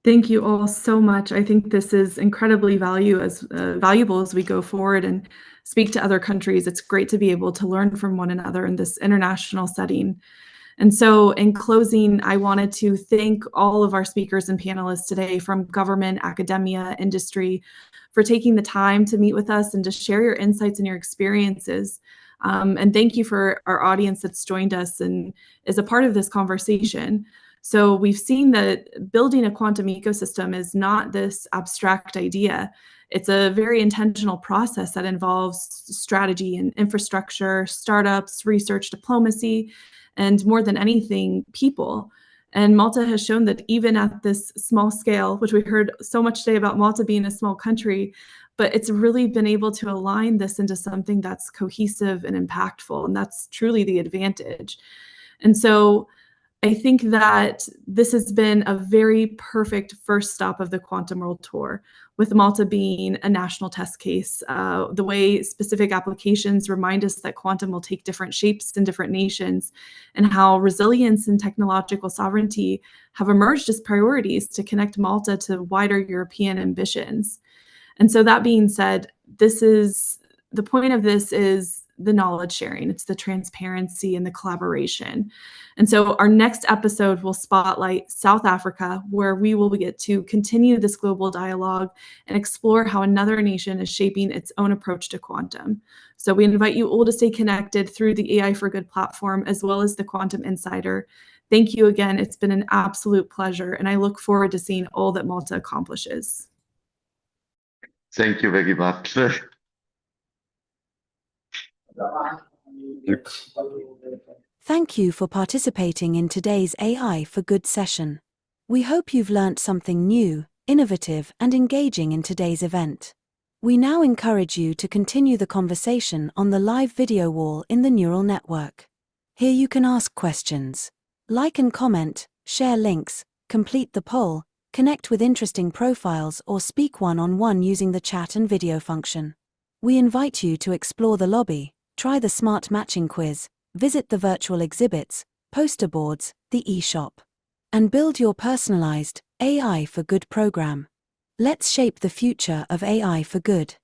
Thank you all so much. I think this is incredibly valuable as we go forward and speak to other countries. It's great to be able to learn from one another in this international setting. And so in closing, I wanted to thank all of our speakers and panelists today from government, academia, industry, for taking the time to meet with us and to share your insights and your experiences. And thank you for our audience that's joined us and is a part of this conversation. So we've seen that building a quantum ecosystem is not this abstract idea. It's a very intentional process that involves strategy and infrastructure, startups, research, diplomacy, and more than anything, people. And Malta has shown that even at this small scale, which we heard so much today about Malta being a small country, but it's really been able to align this into something that's cohesive and impactful. And that's truly the advantage. And so I think that this has been a very perfect first stop of the Quantum World Tour, with Malta being a national test case. The way specific applications remind us that quantum will take different shapes in different nations, and how resilience and technological sovereignty have emerged as priorities to connect Malta to wider European ambitions. And so that being said, the point of this is the knowledge sharing. It's the transparency and the collaboration. And so our next episode will spotlight South Africa, where we will get to continue this global dialogue and explore how another nation is shaping its own approach to quantum. So we invite you all to stay connected through the AI for Good platform, as well as the Quantum Insider. Thank you again. It's been an absolute pleasure, and I look forward to seeing all that Malta accomplishes. Thank you very much. Thank you for participating in today's AI for Good session. We hope you've learnt something new, innovative, and engaging in today's event. We now encourage you to continue the conversation on the live video wall in the neural network. Here you can ask questions, like and comment, share links, complete the poll, connect with interesting profiles, or speak one-on-one using the chat and video function. We invite you to explore the lobby, try the smart matching quiz, visit the virtual exhibits, poster boards, the e-shop, and build your personalized AI for Good program. Let's shape the future of AI for good.